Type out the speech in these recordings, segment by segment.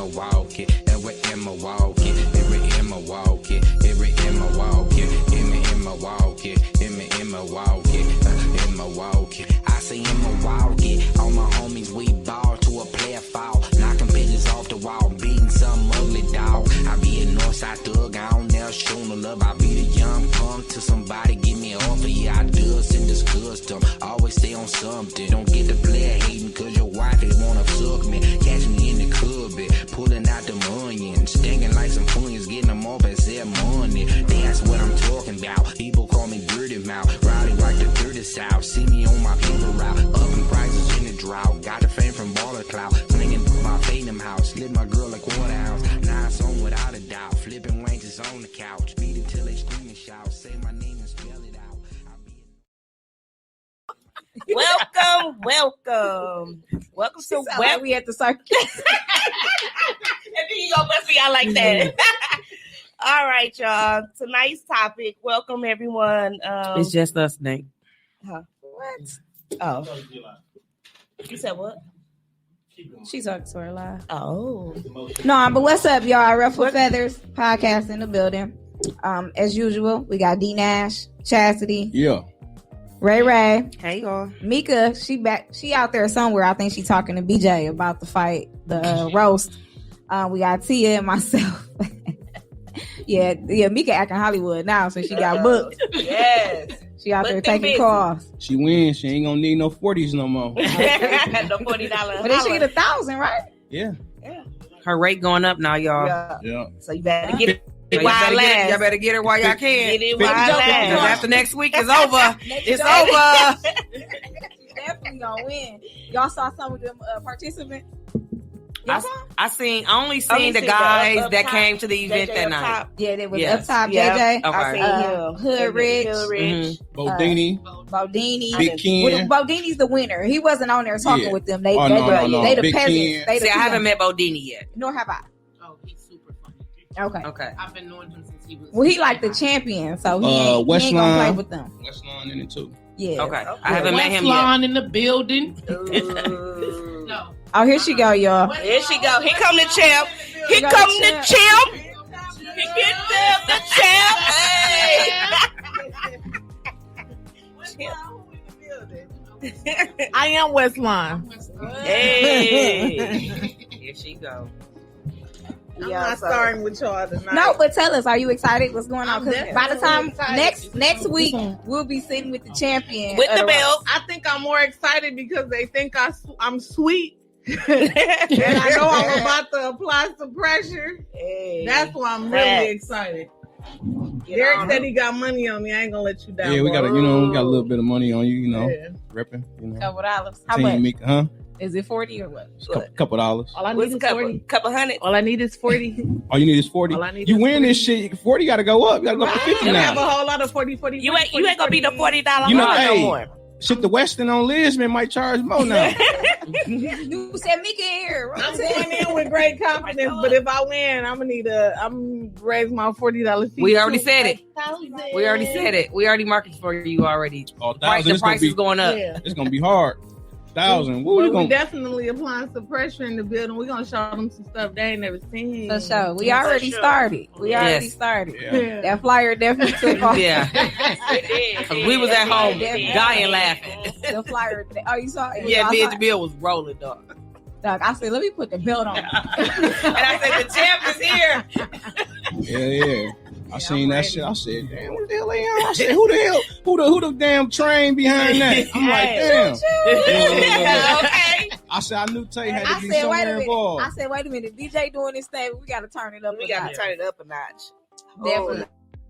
Emma walking, every Emma walking, every Emma walking, every Emma walking, Emma walking, Emma walking, Emma walking. I say Emma walking, all my homies we ball to a player fall, knocking pictures off the wall, beating some ugly dog. I be a Northside thug, I don't never show no love. I be the young punk till somebody give me an offer. Yeah, I does and disgust them. Always stay on something. Don't get the player hating cause your wife they wanna suck me. Catch me in the club, pulling out the onions, stinging like some funyuns, getting them off and their money. That's what I'm talking about. People call me dirty mouth, riding like the dirty south. See me on my paper route, up in prices in the drought. Got the fame from Baller Cloud, flinging my Phantom house, slid my girl a quarter ounce. Now it's on without a doubt, flipping wenches on the couch, beat it till they scream and shout. Say my name and spell it out. Welcome to Web. We at the circus. And then you gonna bust me out like that. All right, y'all. Tonight's topic. Welcome everyone. It's just us, Nate. Huh? What? Oh. You said what? She's talking to her live. Oh. No, but what's up, y'all? Ruffle Feathers podcast in the building. As usual, we got D Nash, Chastity. Yeah. Ray. Hey y'all. Mika, she out there somewhere. I think she talking to BJ about the fight, the roast. We got Tia and myself. yeah, Mika acting Hollywood now since she got booked. Yes. She out there taking calls. She wins. She ain't gonna need no 40s no more. The $40. But then she get 1,000, right? Yeah. Her rate going up now, y'all. Yeah. So you better get it. Y'all better get her while y'all can. Get it while last. After next week is over. It's over. She's definitely gonna win. Y'all saw some of them participants? I only seen the guys that came to the event that night. Yeah, they was up top. JJ. Okay. I seen him. Hood Rich. Mm-hmm. Bodini. Big Ken. Bodini's the winner. He wasn't on there talking with them. They the Big peasants. Ken. They I haven't met Bodini yet. Nor have I. Oh, he's super funny. Okay. I've been knowing him since he was. Well, he like the champion, so he ain't gonna play with them. Westlawn in it too. Yeah. Okay. I haven't met him yet. Westlawn in the building. No. Oh, here she go, y'all. Here she go. Here come the champ. Here come the champ. He gets the champ. Hey. I am Westlawn. Hey. Here she go. I'm not starting with y'all tonight. No, but tell us, are you excited? What's going on? Because by the time excited. next week, we'll be sitting with the champion with the belt. I think I'm more excited because they think I'm sweet. And I know I'm about to apply some pressure. Hey. That's why I'm really excited. Derek said he got money on me. I ain't gonna let you down. Yeah, we got a little bit of money on you, repping. $2. How Team much? Huh? Is it 40 or what? Couple dollars. All I need is 40. Couple hundred. All I need is 40. All you need is 40. You win this shit. 40 got to go up. You got to go for 50 You now. have a whole lot of 40. You ain't gonna be the $40 no more. Shit, the Westin on Lisbon might charge more now. You said Mika here. I'm going in with great confidence, but if I win, I'm gonna raise my $40 fee. We already said it. We already marketed for you already. Oh, The price is going up. Yeah. It's gonna be hard. 1,000. We definitely applying some pressure in the building. We're gonna show them some stuff they ain't never seen. For sure. We already started. Yeah. That flyer definitely took off. Yeah. It We was at home Yeah. dying laughing. The flyer. Oh, you saw it? Yeah, me the bill was rolling, dog. I said, let me put the belt on. And I said, the champ is here. Yeah. I seen that shit. I said, damn, what the hell they on? I said, who the hell? Who the damn train behind that? I'm like, damn. Okay. I said, I knew Tay had to be somewhere involved. I said, wait a minute. DJ doing this thing. We got to turn it up. We got to turn it up a notch. Definitely.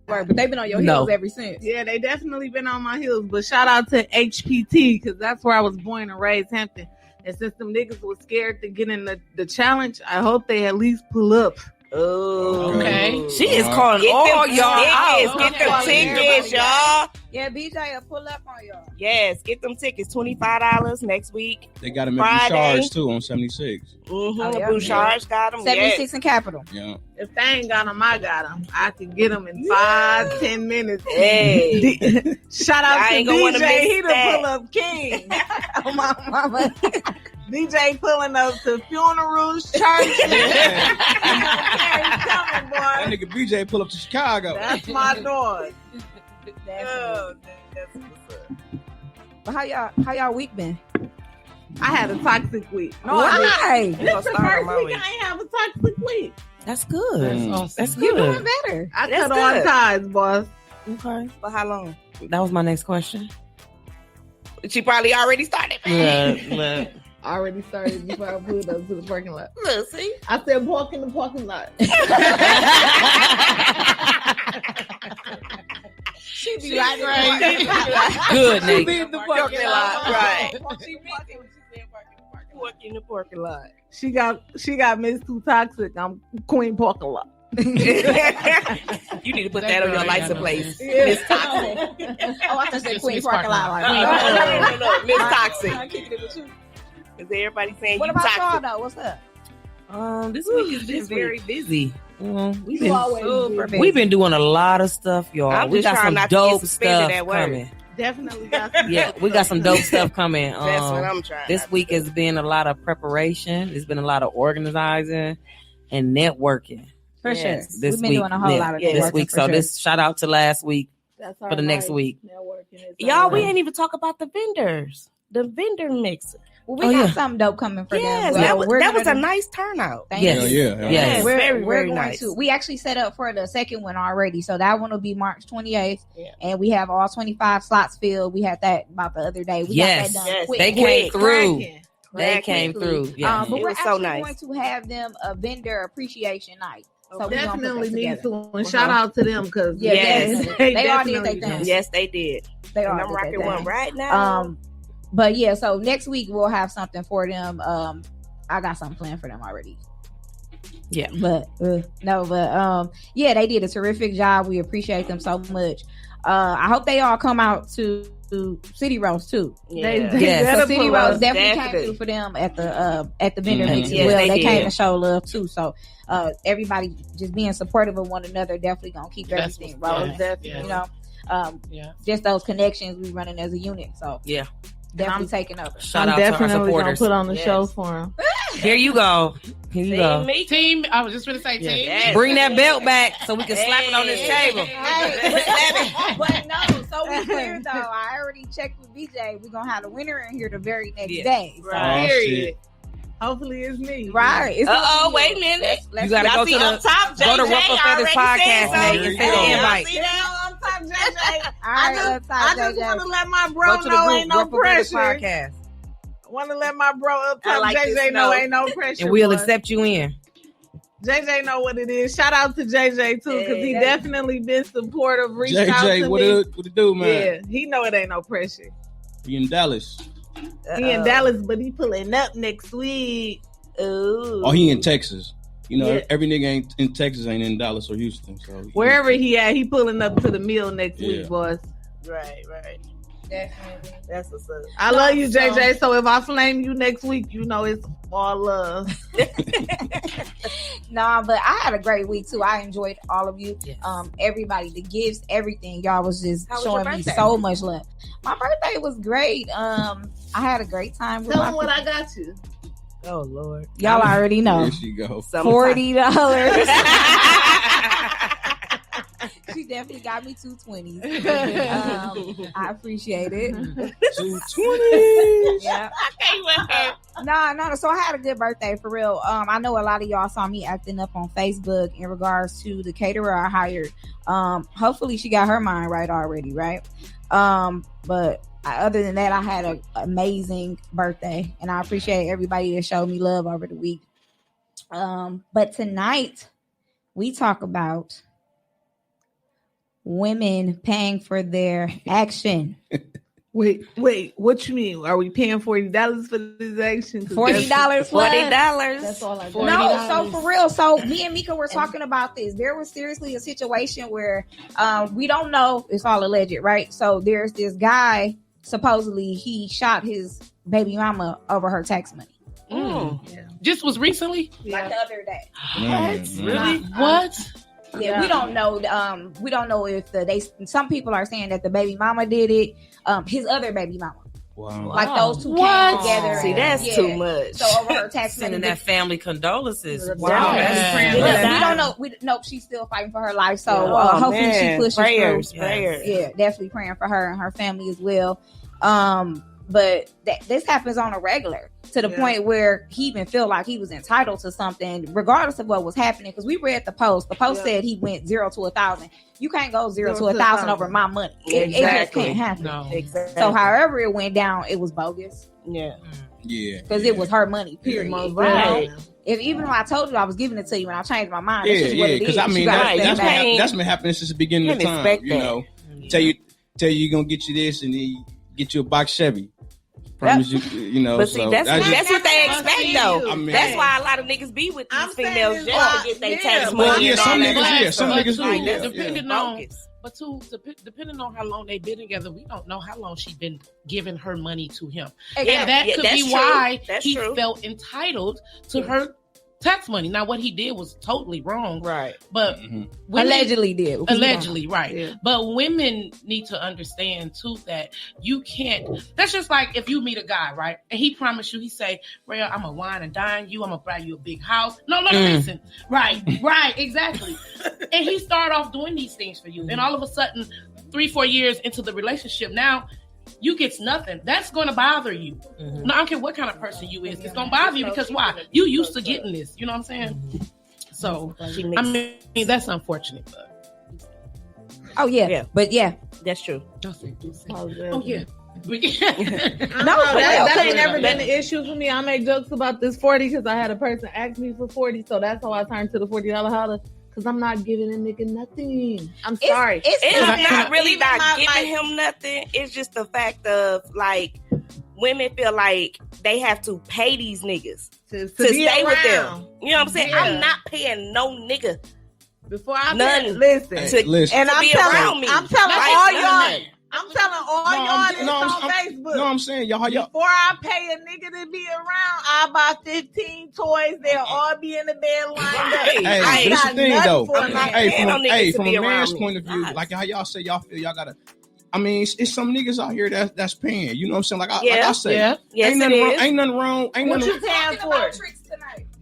But they've been on your heels ever since. Yeah, they definitely been on my heels. But shout out to HPT because that's where I was born and raised, Hampton. And since them niggas was scared to get in the challenge, I hope they at least pull up. Oh, okay. She is calling all y'all out. Get them tickets, y'all. Yeah, BJ will pull up on y'all. Yes, get them tickets. $25 next week. They got them at Bouchard's too on 76. Bouchard's got them. 76 in Capital. Yeah. If they ain't got them, I got them. I can get them in 5-10 minutes. Hey. Shout out to DJ. He the that. pull up king. Oh, my mama. DJ pulling up to funerals, church. That nigga BJ pull up to Chicago. That's my dog. Oh, that's what's up. But how y'all week been? I had a toxic week. No, why? This is the first week I ain't have a toxic week. That's good. That's You doing good. better. I That's cut all good. ties, boss. Okay. For how long? That was my next question. She probably already started. Look. I already started before I pulled up to the parking lot. Look, see? I said park in the parking lot. She be like, Good, Nate. in the parking lot. Right. Park in the parking lot. She got Miss Too Toxic. I'm Queen Parking Lot. You need to put that on your license plate. Miss Toxic. Oh, I thought they Queen parking lot. No. Miss Toxic. Because everybody saying What you about toxic. y'all though? What's up? This week has been very busy. We've Super busy. been doing a lot of stuff, y'all. I'm We just got trying some not to get dope suspended stuff at work. coming. Definitely got some. Yeah, we got some dope stuff coming. That's what I'm trying. This week has been a lot of preparation. It's been a lot of organizing and networking. For Yes. sure. This We've been week, doing a whole lot of yeah, this networking week. for So sure. this shout out to last week That's for the next week. Y'all, we ain't even talk about the vendors. The vendor mixer. Well, we got yeah. something dope coming for Yes, them. that was a gonna- nice turnout. Thank Yes. you. Yeah. Yes. We're very, very going nice. to. We actually set up for the second one already, so that one will be March 28th, Yeah. and we have all 25 slots filled. We had that about the other day. We Yes. got that done Yes. quick. They came through. Cracking. They came through. Yeah. But It we're was so actually nice. going to have them a vendor appreciation night. So we gonna put Definitely that need together. to. And shout out to them because Yeah, Yes. they all did their thing. Yes, they did. They And are. I'm rocking one right now. But yeah, so next week we'll have something for them. I got something planned for them already. Yeah. But yeah, they did a terrific job. We appreciate them so much. I hope they all come out to City Roast too. Yeah. Yes. So City Roast definitely Definitely. came through for them at the vendor Mhm. mix as Yes, well. they They came did. to show love too. So everybody just being supportive of one another definitely gonna keep That's everything what's rolling. good. You Yeah. know, Yeah. just those connections we running as a unit. So Yeah. definitely taking over. Shout I'm out to our definitely gonna supporters. put on the Yes. show for them. Here you go. Here you go. Me? Team, I was just going to say team. Yes. Bring that belt back so we can slap it on this table. But no, so we clear though. I already checked with BJ. We're gonna have the winner in here the very next Yeah. day. So, Right. Period. Hopefully it's me. right. It's Wait a minute. You gotta Y'all go see to up the top, go to JJ Ruffle Feathers already podcast, said Nate, so. and send the invite. See that? I'm top JJ. All I right, just want to let my bro Go to the know group, ain't no Ruffle Feathers pressure. podcast, Want to let my bro up I top like this JJ know note. ain't no pressure. and we'll boy. accept you in. JJ know what it is. Shout out to JJ too, because he Yeah. definitely been supportive. Reached out JJ, to what me. it do, man? Yeah, he know it ain't no pressure. He in Dallas. He in Dallas, but he pulling up next week. Ooh. Oh, he in Texas. You know, Yeah. every nigga ain't in Texas ain't in Dallas or Houston. So Wherever he at, he pulling up to the meal next Yeah. week, boys. Right. Definitely. That's what's up. I love you, JJ. So if I flame you next week, you know it's all love. Nah, but I had a great week too. I enjoyed all of you. Yes. Everybody, the gifts, everything. Y'all was just How was your showing me birthday? so much love. My birthday was great. I had a great time with Tell my him what I got you. Oh Lord. y'all already know. There she go. $40. She definitely got me 220s. I appreciate it. 220. Yeah. No. So I had a good birthday for real. I know a lot of y'all saw me acting up on Facebook in regards to the caterer I hired. Hopefully she got her mind right already, right? But other than that, I had an amazing birthday, and I appreciate everybody that showed me love over the week. But tonight we talk about women paying for their action. Wait, what you mean? Are we paying $40 for this action? $40 $40. That's all I got. No, so for real. So me and Mika were talking about this. There was seriously a situation where we don't know. It's all alleged, right? So there's this guy, supposedly he shot his baby mama over her tax money. Just was recently? Like the other day. Really? What? Yeah, we don't know. We don't know if some people are saying that the baby mama did it. His other baby mama. Wow. Like those two What? came together. See, that's too much. So over her tax money, Sending that family condolences. Yeah. Wow. Yeah. we don't know. Nope, she's still fighting for her life. So hopefully she pushes prayers, through. prayers. Yeah, definitely praying for her and her family as well. But this happens on a regular to the point where he even felt like he was entitled to something, regardless of what was happening. Because we read the post. The post said he went 0 to 1,000. You can't go 0 to 1,000 over my money. It just can't happen. No. Exactly. So however it went down, it was bogus. Yeah. Yeah. Because it was her money, period. Right. Even though I told you I was giving it to you and I changed my mind, Yeah. Because I mean, that's been happening since the beginning of Can't time. expect You know, tell you you're gonna get you this, and then get you a box Chevy. Promise you know. But see, so that's what they just- expect, though. I mean- That's why a lot of niggas be with these I'm females saying just to it's get their like- tax yeah, money. Well, yeah, and all some that niggas, other yeah, some stuff. niggas do. Like, Yeah, depending on, Focus. but depending on how long they've been together, we don't know how long she's been giving her money to him. Exactly. And that could that's be true. why That's he true. felt entitled to her tax money. Now, what he did was totally wrong, Right. but Mhm. women- Allegedly did. allegedly, right? Yeah. But women need to understand too that you can't. That's just like if you meet a guy, right, and he promised you, he say, "Ray, I'm gonna wine and dine you. I'm gonna buy you a big house." No, listen, right, exactly. And he started off doing these things for you, and all of a sudden, 3-4 years into the relationship, now you get nothing. That's going to bother you. No, I don't care what kind of person you is. It's going to bother you because why? You used to getting this. You know what I'm saying? So, I mean, that's unfortunate. But Oh yeah. Yeah. But yeah. That's true. oh yeah. No, but that okay. ain't never been an issue for me. I make jokes about this 40 because I had a person ask me for 40, so that's how I turned to the $40 holler. Because I'm not giving a nigga nothing. I'm sorry. It's not really even not my- giving him nothing. It's just the fact of like women feel like they have to pay these niggas to stay be with around. them. You know what I'm saying? Yeah. I'm not paying no nigga Before I None. pay, listen. Hey, listen. And to I'm be telling, around me. I'm telling Like, all none. y'all. I'm telling all No, y'all I'm- this no, on I'm- Facebook. No, I'm saying y'all. Before I pay a nigga to be around, I buy 15 toys. They'll all be in the bed lined up. Right. Hey, I ain't this got the thing nothing though. for I'm not them. paying no niggas to From be a man's around me. point of view, Nah. like how y'all say y'all feel y'all gotta. I mean, it's some niggas out here that's paying. You know what I'm saying? Like I Yeah. say, Yeah. Yes, ain't it nothing wrong. is. Ain't nothing wrong. Ain't What nothing. you paying for?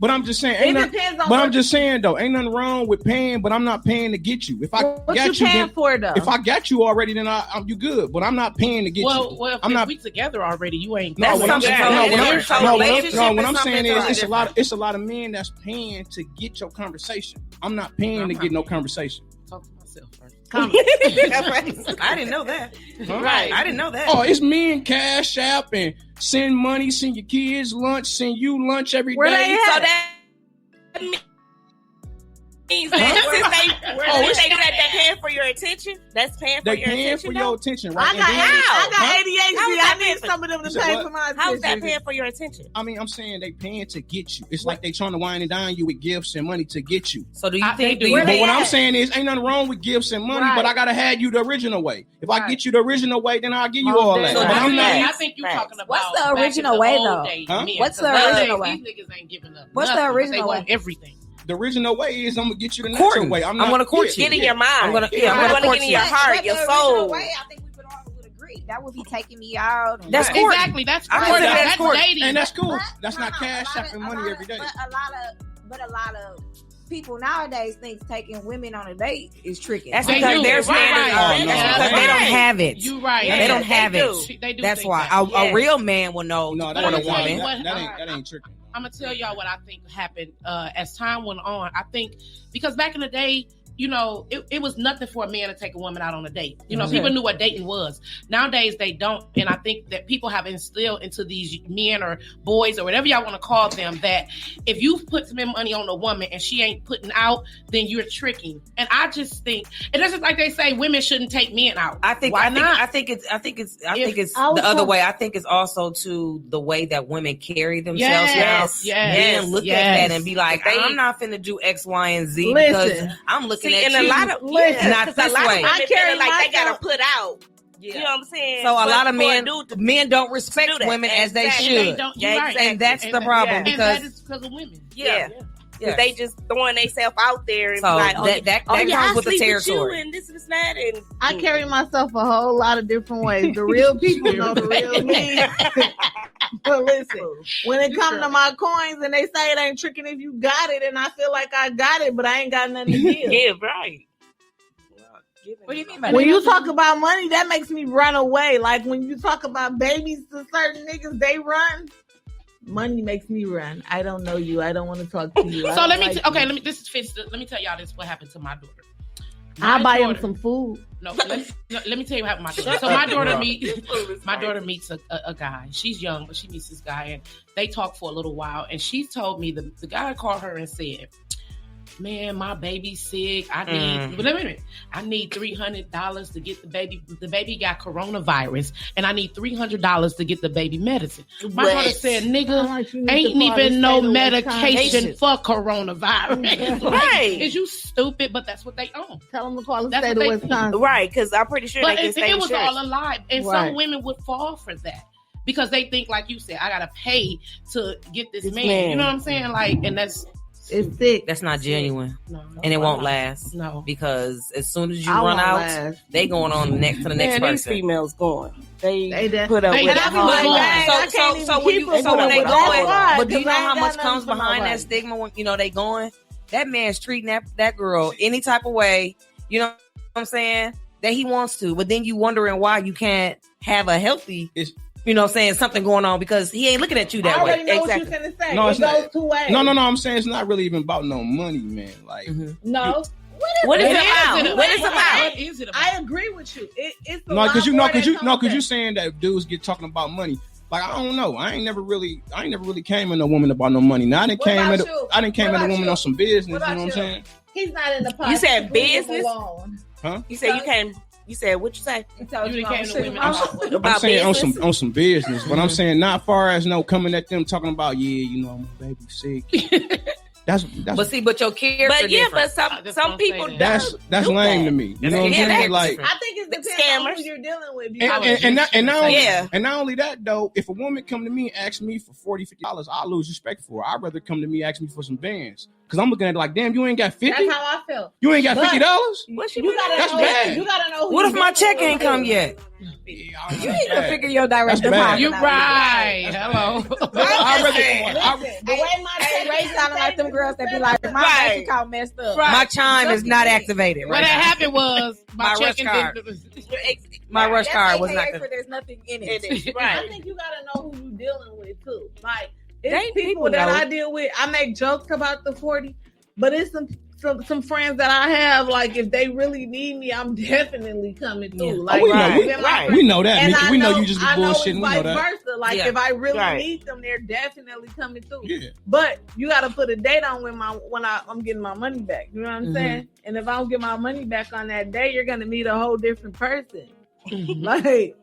But I'm just saying, It ain't nothing. depends on But what, I'm just saying though, ain't nothing wrong with paying. But I'm not paying to get you. If I what got you you, paying then, for though. if I got you already, then I'm you good. But I'm not paying to get Well, you. if I'm not. we together already, you ain't. No, That's what I'm something saying, totally different. So relationship what is I'm something saying is totally it's a lot of men that's paying to get your conversation. I'm not paying to get no conversation. Talk to myself first. I didn't know that. Huh? Right. I didn't know that. Oh, it's men Cash App and send money, send your kids lunch, send you lunch every day. Where they at? So that means that since they do that, they're paying for your attention. That's paying for They your paying attention. for your attention, right? I got, And then- I got How ADHD. is I that need different? some of them to You said pay what? for my How is that attention. paying for your attention? I mean, I'm saying they paying to get you. It's like they trying to wine and dine you with gifts and money to get you. So do you I think? think Do where you, But they what I'm at? saying is, ain't nothing wrong with gifts and money, Right. but I gotta have you the original way. If I Right. get you the original way, then I'll give you Most all that. definitely. But I I'm think, not. I think you're Facts. talking about What's the back in original the way, old though? days, Huh? men. What's the 'Cause nowadays, original way? These niggas ain't giving up. What's the nothing, but original They want way? everything. The original way is I'm gonna get you the Courting. natural way. I'm gonna court you. Get in your mind. I'm gonna I court want to get in your you. heart, But your the original soul. way, I think we would agree. That would be taking me out. and- That's court. Exactly. That's I court. heard that That's court. dating. And that's cool. But- That's not no, cash a lot apping of- money a lot every day. of- But a lot of people nowadays think taking women on a date is tricky. That's They because do. their Right. standards. Oh, no. That's because they don't have it. You right. Yeah, They don't they have do. it. They do. That's think why that. a real man will know No, to that court a ain't, tell you woman. what- that ain't tricking. I'm gonna tell y'all what I think happened as time went on. I think because back in the day, you know, it was nothing for a man to take a woman out on a date. You know, people knew what dating was. Nowadays they don't, and I think that people have instilled into these men or boys or whatever y'all want to call them that if you put some money on a woman and she ain't putting out, then you're tricking. And I just think, and that's just like they say, women shouldn't take men out. I think Why not? I think it's I the was other talking- way. I think it's also to the way that women carry themselves Yes, now. yes, Men look yes. at that and be like, They- I'm not finna do X, Y, and Z Listen. because I'm looking See, at and you. a lot of Listen, not 'cause this a lot way. of women I carry feel like they myself- gotta put out. Yeah. You know what I'm saying? So a lot of For men dude to- men don't respect do that. women as they Exactly. And they should. don't, Yeah, you're right. exactly. And that's And the that- problem and because that is because of women. Yeah. because they just throwing themselves out there and So like, that comes with the territory. And this and that. And I carry myself a whole lot of different ways. The real people know the real me. But listen, when it comes to my coins and they say it ain't tricking if you got it, and I feel like I got it, but I ain't got nothing to give. Yeah, right. What do you mean by When that? you talk about money, that makes me run away. Like when you talk about babies to certain niggas, they run. Money makes me run. I don't know you. I don't want to talk to you. So let me let me tell y'all this. What happened to my daughter? I'll buy him some food. No, let me tell you what happened to my daughter. So my daughter meets a guy. She's young, but she meets this guy, and they talk for a little while. And she told me the guy called her and said, "Man, my baby's sick. I need $300 to get the baby. The baby got coronavirus, and I need $300 to get the baby medicine." My daughter said, "Nigga, ain't even no medication for coronavirus. Right? Is you stupid? But that's what they own. Tell them to call the That's state what of they- Wisconsin. Right? Because I'm pretty sure But they can stay it was insurance. all alive, and Right. some women would fall for that." Because they think, like you said, I gotta pay to get this man. man. You know what I'm saying? Like, and that's It's sick. That's not genuine, no, and it won't last. No, Because as soon as you I run won't out, last. they going on to the next Man, these person. females going. They Put up They with definitely it. And I be like, Hold on. dang, I can't even when keep you up so with when they it. That's going, why, but do you 'cause know I how ain't much got comes nothing for behind nobody. that stigma when they going? That man's treating that girl any type of way, you know what I'm saying, that he wants to, but then you wondering why you can't have a healthy, you know what I'm saying, something going on because he ain't looking at you I that way. already know Exactly. what you're finna say. No, It it's not. goes two ways. No. I'm saying it's not really even about no money, man. Like, No. What is What it is about? it What is it about? What is it about? I agree with you. It's a no, lot because you more know, because that you comes you're with saying that dudes get talking about money. Like, I don't know. I ain't never really came in a woman about no money. Now I didn't What came about in. you? I didn't came What in a about woman you? on some business. You What know about what I'm you? saying? He's not in the pot. You said to leave him business? alone. Huh? You said you can't. You said what you say You came to women I'm about saying business? on some business, but I'm saying not far as no coming at them talking about my baby sick. That's But your character But yeah, different. but I just some don't say people that. that's do lame that. to me. You know what I'm Yeah, saying? that's Like, different. I think it depends on Scammers. who you're dealing with. and not only that though, if a woman come to me and ask me for $40-$50, I lose respect for her. I'd rather come to me and ask me for some bands. Cause I'm looking at it like, damn, you ain't got 50? That's how I feel. You ain't got But- $50? What she You gotta That's know. bad. You gotta know. Who What you if my dealing check with, ain't too. come yet? You need to figure your direct That's bad. deposit You out. right. Hello. Listen, the way my Hey, check Ray is sounding like them girls that be like, my Right. bank account messed up. Right. My chime is not activated. What Right had now. happened was My my rush check card. didn't. My rush That's card was AKA not. for there's nothing in It it. is, I right. think you gotta know who you dealing with too. Like They it's people people that know. I deal with. I make jokes about the 40, but it's some friends that I have. Like if they really need me, I'm definitely coming through. Yeah. Like we know, Right, even my right. friends- we know that. and Nikki. I We know you just be I know bullshitting. it's We vice know that. versa. Like Yeah. if I really Right. need them, they're definitely coming through. Yeah. But you got to put a date on when I'm getting my money back. You know what I'm Mhm. saying? And if I don't get my money back on that day, you're gonna meet a whole different person. Like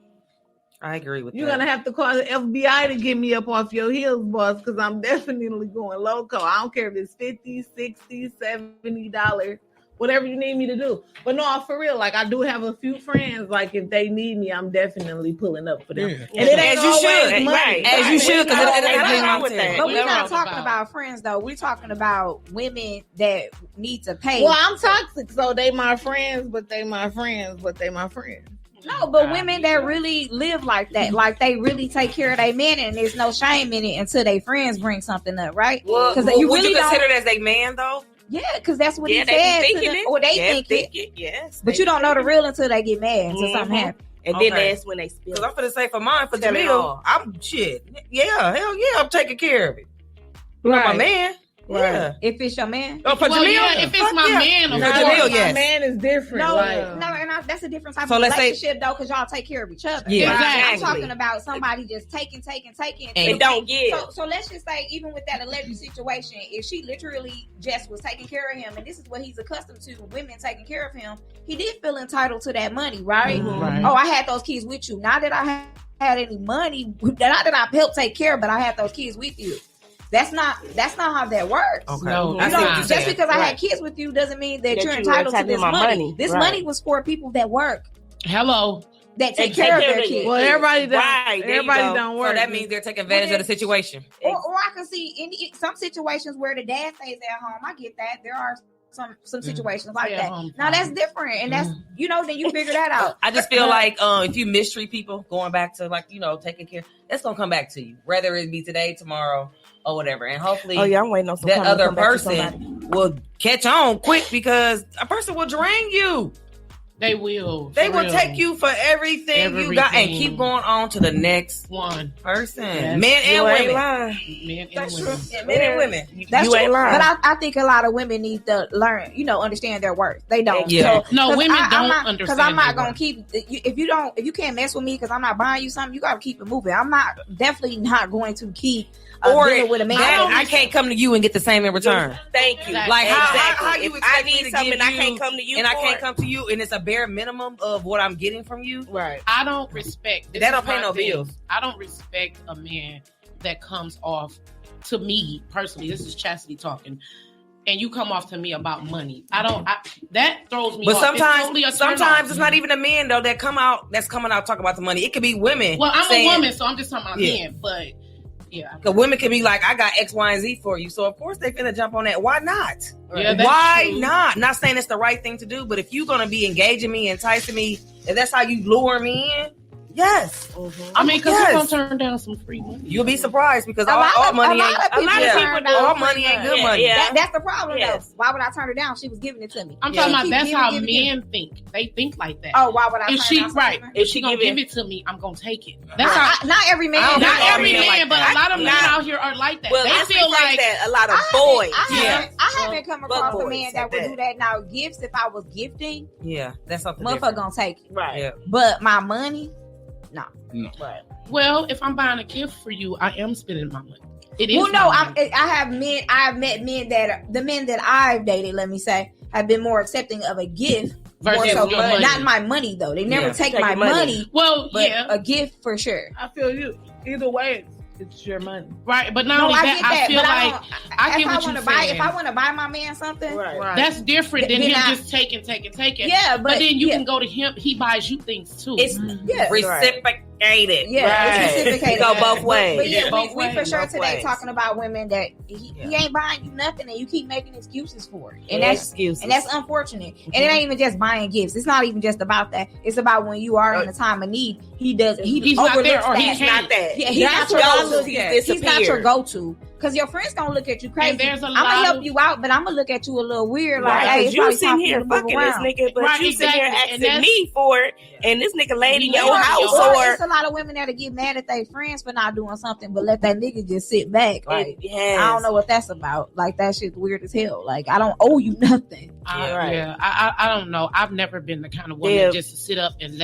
I agree with you're that. gonna have to call the FBI to get me up off your heels, boss, because I'm definitely going loco. I don't care if it's $50, $60, $70, whatever you need me to do. But no, for real, like I do have a few friends. Like if they need me, I'm definitely pulling up for them. Yeah. And it ain't As you always should. money. Right. As you should, 'cause it- Ain't nothing wrong it- with that. But We we're don't not talk talking about- about friends though. We're talking about women that need to pay. Well, I'm toxic, so they my friends, but they my friends, but they my friends. No, but women that really live like that, like they really take care of their men, and there's no shame in it until their friends bring something up, right? Well, Because would you you really consider don't. it as a man though? Yeah, because that's what Yeah, he they said. be To thinking them, it. or they Yeah, think it. Yes. But you don't know the real until they get mad, until something Mhm. happens. And then Okay. that's when they spill. Because I'm gonna say for mine, for Tell it Jamil, all. I'm shit. Yeah, hell yeah, I'm taking care of it. You know, my man. Yeah. If it's your man. Oh, for Well, Jamil, yeah, if it's fuck my yeah. man, of For course. Jamil, My yes. man is different. No, like, no, and that's a different type So of let's say- relationship though, because y'all take care of each other. Yeah. I'm Exactly. talking about somebody just taking, And don't give. So let's just say, even with that alleged situation, if she literally just was taking care of him, and this is what he's accustomed to, women taking care of him, he did feel entitled to that money, right? Right. Oh, I had those kids with you. Not that I had any money, not that I helped take care, but I had those kids with you. That's not how that works. Okay. No, I You see what know, you're just saying. because I Right. had kids with you doesn't mean that That you're you entitled to entitled this to my money. money. This Right. money was for people that work. Hello. that take care of their kids. Well, everybody don't. Right, there you Everybody go. don't work. So that means they're taking advantage of the situation. Or I can see some situations where the dad stays at home. I get that. There are some situations like that. Now that's different, and that's then you figure that out. I just feel like if you mistreat people, going back to taking care, that's gonna come back to you, whether it be today, tomorrow, or whatever. And hopefully, I'm waiting on some that other person will catch on quick, because a person will drain you. They will. They will take you for everything you got and keep going on to the next person. Yes. Men and women. Men and That's women. true. Men and women. That's You true. ain't lying. But I think a lot of women need to learn, understand their worth. They don't. Yeah. No, women don't understand. Because I'm not gonna worth. keep if you can't mess with me because I'm not buying you something. You gotta keep it moving. I'm definitely not going to keep dealing with a man. I can't come to you and get the same in return. Thank you. Like how you if expect I me need to something, give I you, can't come to you, and I for can't it. come to you, and it's a bare minimum of what I'm getting from you. Right. I don't respect. That don't pay no bills. I don't respect a man that comes off to me personally. This is Chastity talking. And you come off to me about money. That throws me But off. sometimes it's not even a man though that's coming out talking about the money. It could be women. Well, I'm saying, a woman, so I'm just talking about men. But yeah, the women can be like, I got X, Y, and Z for you. So of course they finna jump on that. Why not? Yeah, that's why true. not? Not saying it's the right thing to do, but if you're gonna be engaging me, enticing me, if that's how you lure me in, yes. I mean, because Yes. you're gonna turn down some free money. You'll be surprised because A all lot money of ain't people turn down all free money ain't good Yeah, money. yeah. That's the problem, Yes. though. Why would I turn her down? She was giving it to me. I'm talking about Keep that's giving, how giving, men think. They think like that. Oh, why would I? If turn she down right, something? if she gonna give it to me, I'm gonna take it. That's Not, how. not every man. I don't Not think every men man, like but that. a lot of men Not- out here are like that. Well, They I feel like that a lot of boys. I haven't come across a boys man like that would that. do that. Now, gifts, if I was gifting, Yeah, that's something motherfucker different. gonna take it. Right. Yeah. But my money, no. Right. well, if I'm buying a gift for you, I am spending my money. It is. Well, no, my money. I have men. I've met men the men that I've dated, let me say, have been more accepting of a gift. More Versus so, your money. not my money though. They never Yeah. take Take my your money. money, Well, but yeah, a gift for sure. I feel you. Either way, it's your money. right. But not No, only I that, get that, I feel but like I I get if I what want you're to buy, saying. if I want to buy my man something, Right. That's different than Then him I- just taking. yeah, But then you yeah, can go to him. He buys you things too. It's yeah, reciprocated. yeah, Right. it's reciprocated. Go both ways. But yeah, Yeah, both we for ways, sure both today ways. talking about women that he ain't buying you nothing, and you keep making excuses for it, and excuses. that's unfortunate. And it ain't even just buying gifts. It's not even just about that. It's about when you are in a time of need. He's not overlooks there, or he that. can't. Not that. Yeah, he's not your That's go-to. what He's not your go-to. Because your friends gonna look at you crazy. And there's a I'm gonna lot help of- you out, but I'm gonna look at you a little weird. Like, Right, hey, 'cause it's you probably sitting time for here you to move fucking this around. nigga, but Right, you sitting here exactly. And asking me for it, and this nigga laid in your Or- house, Or or it's a lot of women that'll get mad at their friends for not doing something, but let that nigga just sit back. Like, yes. I don't know what that's about. Like, that shit's weird as hell. Like, I don't owe you nothing. I don't know. I've never been the kind of woman Yeah. just to sit up and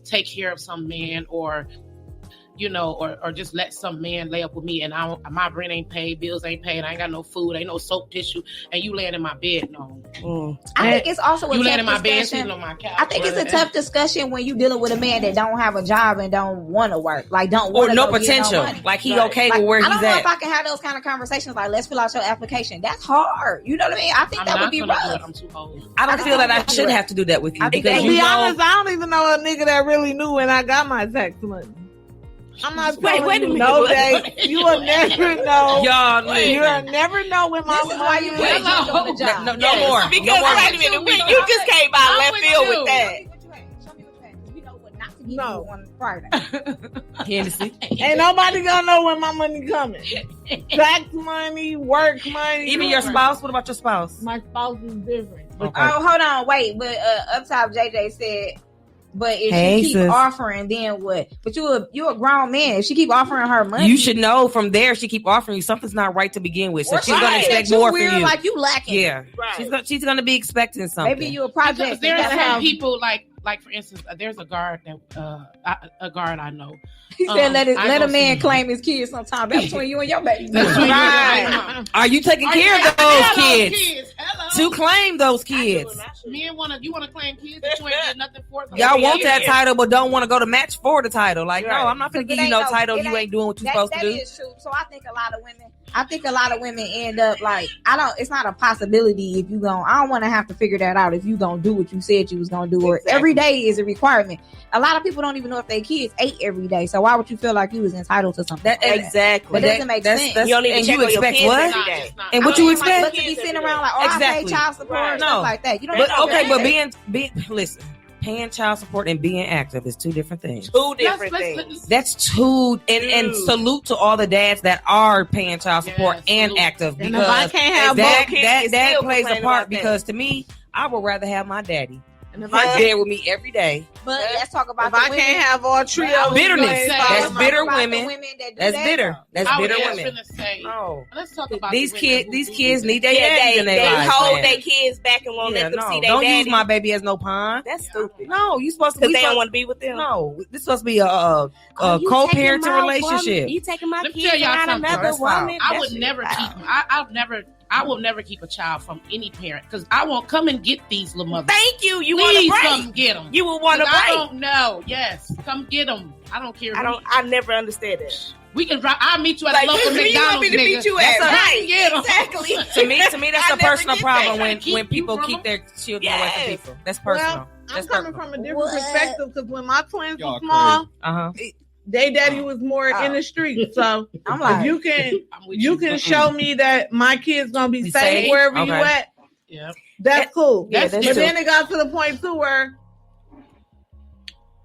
take care of some man, or or just let some man lay up with me and my rent ain't paid, bills ain't paid, I ain't got no food, ain't no soap, tissue, and you laying in my bed. No, I think it's also a you tough laying in my bed, discussion. sitting on my couch. I think it's a tough discussion when you dealing with a man that don't have a job and don't want to work, like don't Or want to no go get potential. money. Like he Right. okay Like, with where I he's don't know at. if I can have those kind of conversations. Like, let's fill out your application. That's hard. You know what I mean? I think I'm that would not be gonna do it. rough. I'm too old. I don't feel that I should have to do that with you because To you be know. honest, I don't even know a nigga that really knew when I got my tax money. I'm not Wait, telling wait a you minute. no day. You will never know. Y'all, You will never know when my This is why you money put is. you on the job. No more. Because No more. wait a minute, you just came out left field with that. Show me what you had. We know what not to give No. you on Friday. Hennessy. Ain't nobody gonna know when my money coming. Tax money, work money. Even your spouse. What about your spouse? My spouse is different. But Okay. Oh, hold on, wait. But up top, JJ said, but if Hey, she keep sis. offering, then what? But you a grown man. If she keep offering her money, You should know from there. She keep offering you something's not right to begin with, so or she's she gonna look expect at you more weird, from you. like you lacking. Yeah, Right. she's gonna be expecting something. Maybe you a Because project. there's That's how- some people like for instance, there's a guard that a guard I know. He said, "Let I a go man see- claim his kids sometime. That's between you and your baby." That's between you and your baby Right. mama. Are you taking Are you care of taking those care of kids? Hello. To claim those kids. Men you wanna claim kids that you ain't did nothing for them? Y'all want Yeah. that title, but don't want to go to match for the title. Like, Right. no, I'm not gonna But give it you ain't no no- title it you ain't- ain't doing what you're That supposed to do. is true. So I think a lot of women I think a lot of women end up like, it's not a possibility if you I don't want to have to figure that out if you gonna do what you said you was gonna do, or every day is a requirement. A lot of people don't even know if their kids ate every day, so why would you feel like you was entitled to something? Exactly. That doesn't make sense. You don't even check on your kids every day. And what you expect? But to be sitting around like, I pay child support and stuff like that. You don't. But being listen. Paying child support and being active is two different things. Two different things. That's two. And salute to all the dads that are paying child support and active, because if I can't have that plays a part. Because to me, I would rather have my daddy there with me every day. But let's talk about if I can't have all three of bitterness. That's bitter women. That's bitter. That's bitter I women. No, let's talk about these kids. These kids need their daddy in their lives. They hold man. their kids back and won't let them see their Don't daddy. use my baby as no pawn. That's stupid. No, you supposed to because they don't want to be with them. No, this supposed to be a co-parenting relationship. You taking my Let me kids tell y'all around something. another woman? I would never keep. I will never keep a child from any parent because I won't come and get these little mothers. Thank you. You Please want to come get them. You will want to break. I don't know. Yes, come get them. I don't care. I never understood it. We can drive. I'll meet you at the local McDonald's. You want me to meet you at? Right. Exactly. To me, that's a personal problem when people keep their children away from people. That's personal. I'm coming from a different perspective because when my twins were small, they daddy was more in the street. So I'm like, if you can show me that my kid's gonna be safe wherever you at. Yeah, that's cool. But then it got to the point too where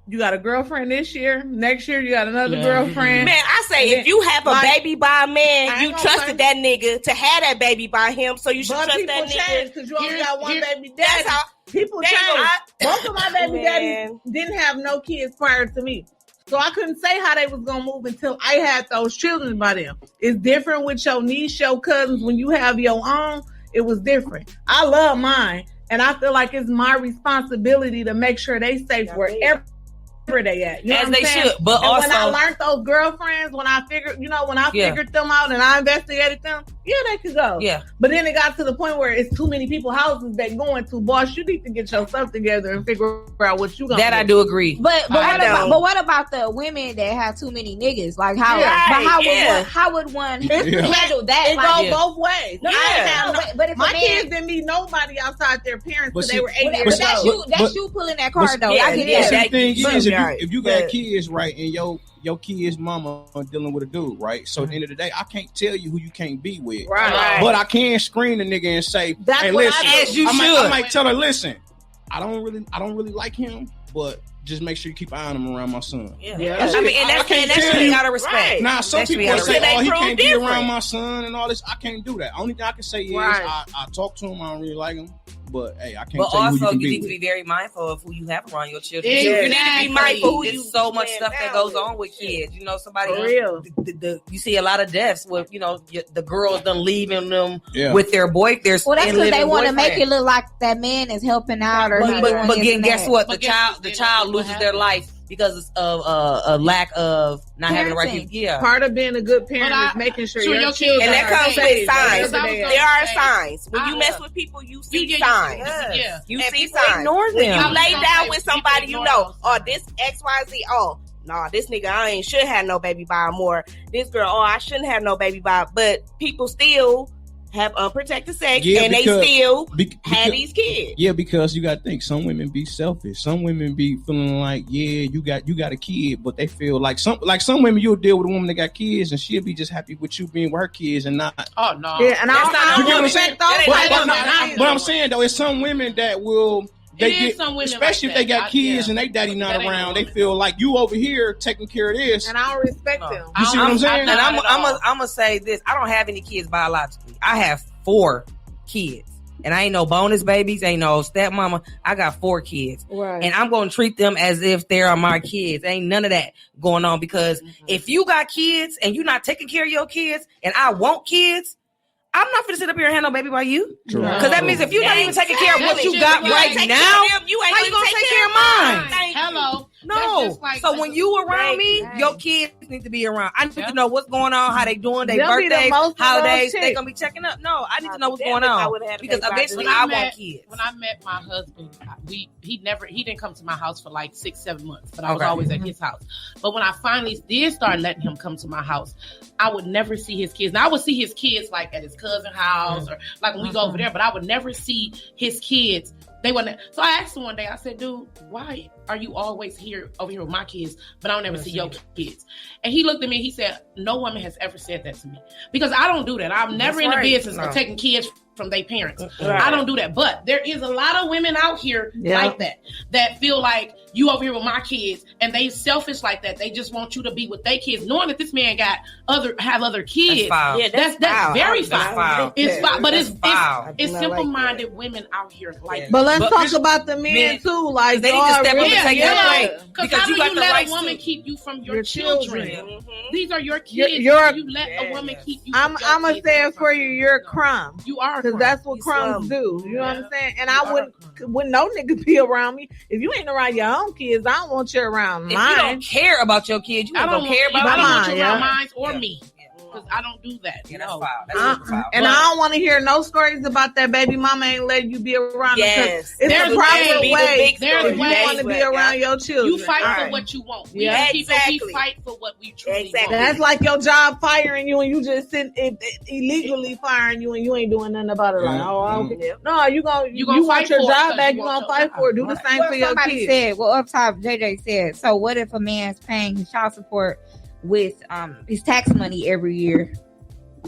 you got a girlfriend this year. Next year you got another girlfriend. Man, I say if you have a baby by a man, you trusted that nigga to have that baby by him, so you should trust that nigga. Because you only got one baby daddy. People change. Both of my baby daddies didn't have no kids prior to me. So I couldn't say how they was going to move until I had those children by them. It's different with your niece, your cousins. When you have your own, it was different. I love mine. And I feel like it's my responsibility to make sure they safe wherever they at. You know as they should. But and also, when I learned those girlfriends, when I figured them out and I investigated them, they could go. Yeah. But then it got to the point where it's too many people houses they going to. Boss, you need to get your stuff together and figure out what you gonna do. I do agree. But what about the women that have too many niggas? Like how would one handle that? It goes both ways. No, but if my kids didn't meet nobody outside their parents until they were 8 years old. That's you pulling that card though. I get that. The thing is, if you got kids, right, and your kid's mama are dealing with a dude, right? So at the end of the day, I can't tell you who you can't be with. Right. But I can screen the nigga and say, that's hey, what listen, I might tell her, listen, I don't really like him, but just make sure you keep eyeing him around my son. Yeah. I mean, and that's really out of respect. Right. Now, some people say, he can't be around my son and all this. I can't do that. Only thing I can say is I talk to him. I don't really like him. But hey, I can't tell you who you can be. You need to be very mindful of who you have around your children. You need to be mindful who you. There's so much stuff that goes on with kids. You know, somebody. For real. You see a lot of deaths with the girls done leaving them with their boy. Well, that's because they want to make it look like that man is helping out or. But guess what? The child loses their life because of a lack of not having the right people. Yeah. Part of being a good parent is making sure your children. And that comes with signs. There are signs. When you mess with people, you see signs. Yeah. You see signs. Ignore them. You lay down with somebody, you know, this XYZ. Oh, nah, this nigga, I ain't should have no baby by him. Or this girl, I shouldn't have no baby by. But people still have unprotected sex, and they still have these kids. Yeah, because you got to think, some women be selfish. Some women be feeling like, you got a kid, but they feel like some women, you'll deal with a woman that got kids, and she'll be just happy with you being with her kids and not. Oh no. Yeah, and I don't respect those. But I'm saying though, it's some women that will. Especially if they got kids and they daddy not around, they feel like you over here taking care of this. And I don't respect them. You see what I'm saying? And I'm gonna say this: I don't have any kids biologically. I have 4 kids, and I ain't no bonus babies, ain't no stepmama. I got 4 kids, and I'm gonna treat them as if they are my kids. Ain't none of that going on because if you got kids and you're not taking care of your kids, and I want kids. I'm not going to sit up here and handle baby by you. Because that means if you're not even taking care of what you got right now, how you going to take care of mine? Hello. No. So when you around me, your kids need to be around. I need to know what's going on, how they doing, their They'll be the birthdays, most holidays. loved They chick. gonna be checking up. No, I need to know what's Damn going if I on would've had a because baby by eventually then. I want kids. When I met my husband, he didn't come to my house for like 6-7 months, but I was Okay. always at his house. But when I finally did start letting him come to my house, I would never see his kids. Now I would see his kids like at his cousin's house or like when we go over there, but I would never see his kids. They wouldn't. So I asked him one day, I said, dude, why are you always over here with my kids, but I don't ever see your kids? And he looked at me and he said, no woman has ever said that to me. Because I don't do that. I'm never in the business of taking kids from their parents. Right. I don't do that. But there is a lot of women out here like that feel like you over here with my kids and they selfish like that. They just want you to be with their kids, knowing that this man have other kids. That's foul. Yeah, That's foul. very That's foul. foul. It's foul, but it's foul. it's I simple-minded women out here like that. But let's But talk this- about the men too. Like they need to step up and take Yeah, their place. Because Because how you do got you the let rights a woman to- keep you from your Your children? children. These are your kids. You're- you let a woman keep you. I'm from your gonna kids. say it for you. You're a crumb. You are a Because crumb. that's what You crumbs slum. do. You know what I'm saying? And I wouldn't no nigga be around me. If you ain't around your own kids, I don't want you around If you mine. don't care about your kids, you I don't don't care about I don't want mine, you around yeah. mine or Yeah. me. Because I don't do that. Yeah, that's No. foul. That's super foul. And I don't want to hear no stories about that baby mama ain't letting you be around them. 'cause Yes. It's There's a proper ways. way There's if you ways. want to be around your children. You fight All for right. what you want. We Yeah. as people, Exactly. we fight for what we truly Exactly. want. That's like your job firing you and you just sitting illegally firing you and you ain't doing nothing about it. Like, Yeah. no, you gonna want fight your for it job because back. you You want gonna your fight for it. Do job. the same Well, for your somebody kids. said, well, up top, JJ said, so what if a man's paying his child support with his tax money every year?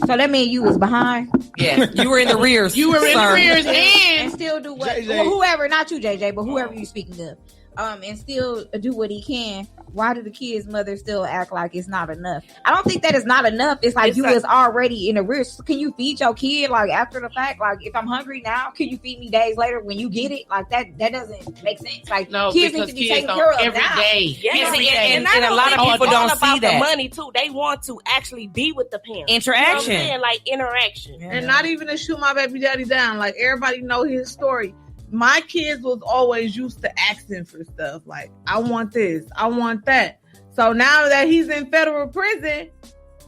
So that means you was behind Yes, you were in the rears. You were in sir. the rears and and still do what? JJ. Well, whoever, not you, JJ, but whoever you speaking of, and still do what he can. Why do the kid's mother still act like it's not enough? I don't think that is not enough. It's like It's you like- was already in the risk. Can you feed your kid like after the fact? Like if I'm hungry now, can you feed me days later when you get it? Like that doesn't make sense. Like no, kids need because to be kids taken don't care of every now. day. Yes, Every and- day. and I a don't lot think of it's people all don't about see that. the money too. They want to actually be with the parents. You know what I'm Interaction. saying? Like interaction. And not even to shoot my baby daddy down. Like everybody know his story. My kids was always used to asking for stuff. Like, I want this, I want that. So now that he's in federal prison,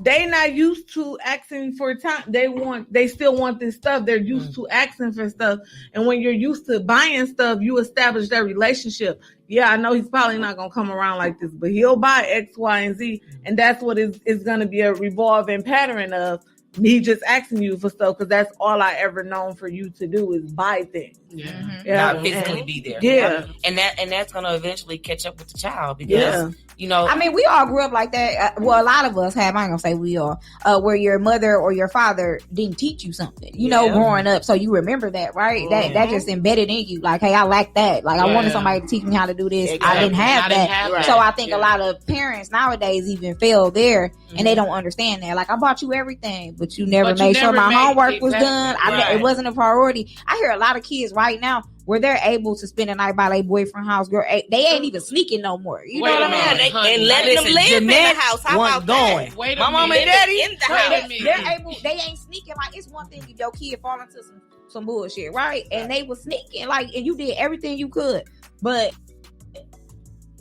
they not used to asking for time. They still want this stuff. They're used to asking for stuff. And when you're used to buying stuff, you establish that relationship. Yeah, I know he's probably not gonna come around like this, but he'll buy X, Y, and Z. And that's what is gonna be a revolving pattern of me just asking you for stuff, because that's all I ever known for you to do is buy things. Yeah. Yeah, Not physically be there. Yeah. And that's gonna eventually catch up with the child because Yeah. you know. I mean, we all grew up like that. Well, a lot of us have. I ain't gonna say we all. Where your mother or your father didn't teach you something, you know, growing up, so you remember that, right? That just embedded in you. Like, hey, I lack that. Like, I wanted somebody to teach me how to do this. I didn't have that. So I think a lot of parents nowadays even fail there, and they don't understand that. Like, I bought you everything, but you never made sure my homework was done. It wasn't a priority. I hear a lot of kids right now where they're able to spend a night by their boyfriend's house. Girl, they ain't even sneaking no more. You know what I mean? And letting them live in the house. How about that? Wait a My mom minute. and daddy. In the house. They're able. They ain't sneaking. Like, it's one thing if your kid fall into some bullshit, right? And they was sneaking, like, and you did everything you could, but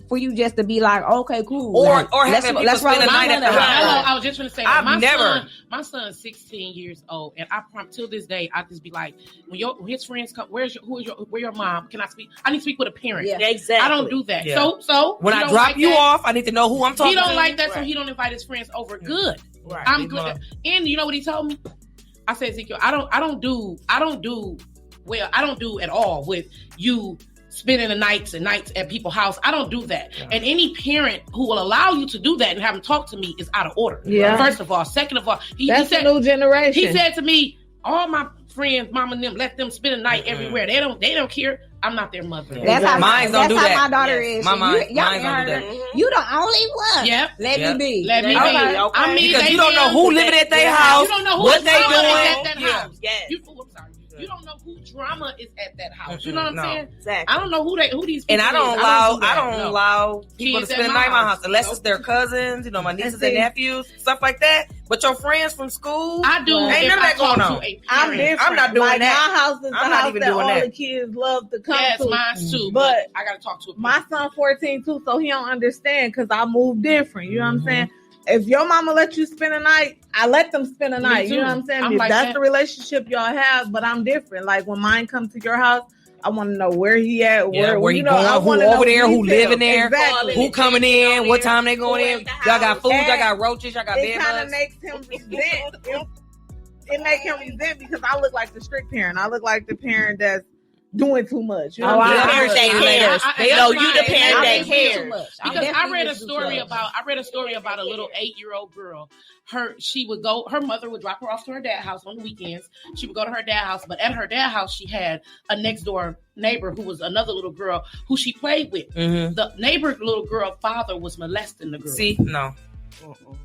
for you just to be like, okay, cool, Or like, having people spend the night at the Hello, house. I was just going to say, I've that. never- My son's 16 years old, and I till this day, I just be like, when his friends come, where your mom? Can I speak? I need to speak with a parent. Yeah. Exactly. I don't do that. Yeah. So When he I don't drop like you that. off, I need to know who I'm talking He don't to. like that, so Right. he don't invite his friends over. Good. Right. I'm Big good. mom. And you know what he told me? I said, Ezekiel, I don't do at all with you spending the nights at people's house. I don't do that. Yeah. And any parent who will allow you to do that and have them talk to me is out of order. Yeah. First of all. Second of all, he That's said, the new generation. he said to me, all my friends, mom and them, let them spend a night everywhere. They don't care. I'm not their mother. That's how Mines don't do that's that. how my daughter Yes. is. My You- mines y'all don't do heard that. her. You the only one. Yep. Let Yep. me be. Let me Okay, be. okay. I mean, Because they you don't know them. who living at their Yeah. house, You don't know who what they drama is doing. at that Yeah. house. Yes. You don't know who drama is at that house. You know what I'm No. saying? Exactly. I don't know who these people And I don't is. allow that. I don't No. allow people Kids to at spend the my night in my house. house unless Nope. it's their cousins, my nieces And and see- nephews, stuff like that. But your friends from school, I do. Ain't if none of I that going talk on. to a I'm parent. different. I'm not doing like, that. My house is the I'm not house even that doing all that. the kids love to come Yes, to. mine too. But I gotta talk to a My parent. son 14 too, so he don't understand because I move different. You know what I'm saying? If your mama let you spend a night, I let them spend a Me night. You too. know what I'm saying? I'm If like that's that. the relationship y'all have, but I'm different. Like when mine comes to your house, I want to know where he at, Where you he know, I going, who wanna know over there, who details. living there, exactly. who coming in, what time they going Who in. at the Y'all got house. food, y'all And got roaches, y'all got It bed kind of bugs. makes him resent. It makes him resent because I look like the strict parent. I look like the parent that's doing too much. You know Oh, what I'm I saying? parent that cares. I- No, you the I- parent I'm that just being too cares. much. I'm Because I definitely read a just too story much. about a little 8-year-old girl. Her mother would drop her off to her dad's house on the weekends. She would go to her dad's house, but at her dad's house, she had a next door neighbor who was another little girl who she played with. Mm-hmm. The neighbor little girl father was molesting the girl. See, no,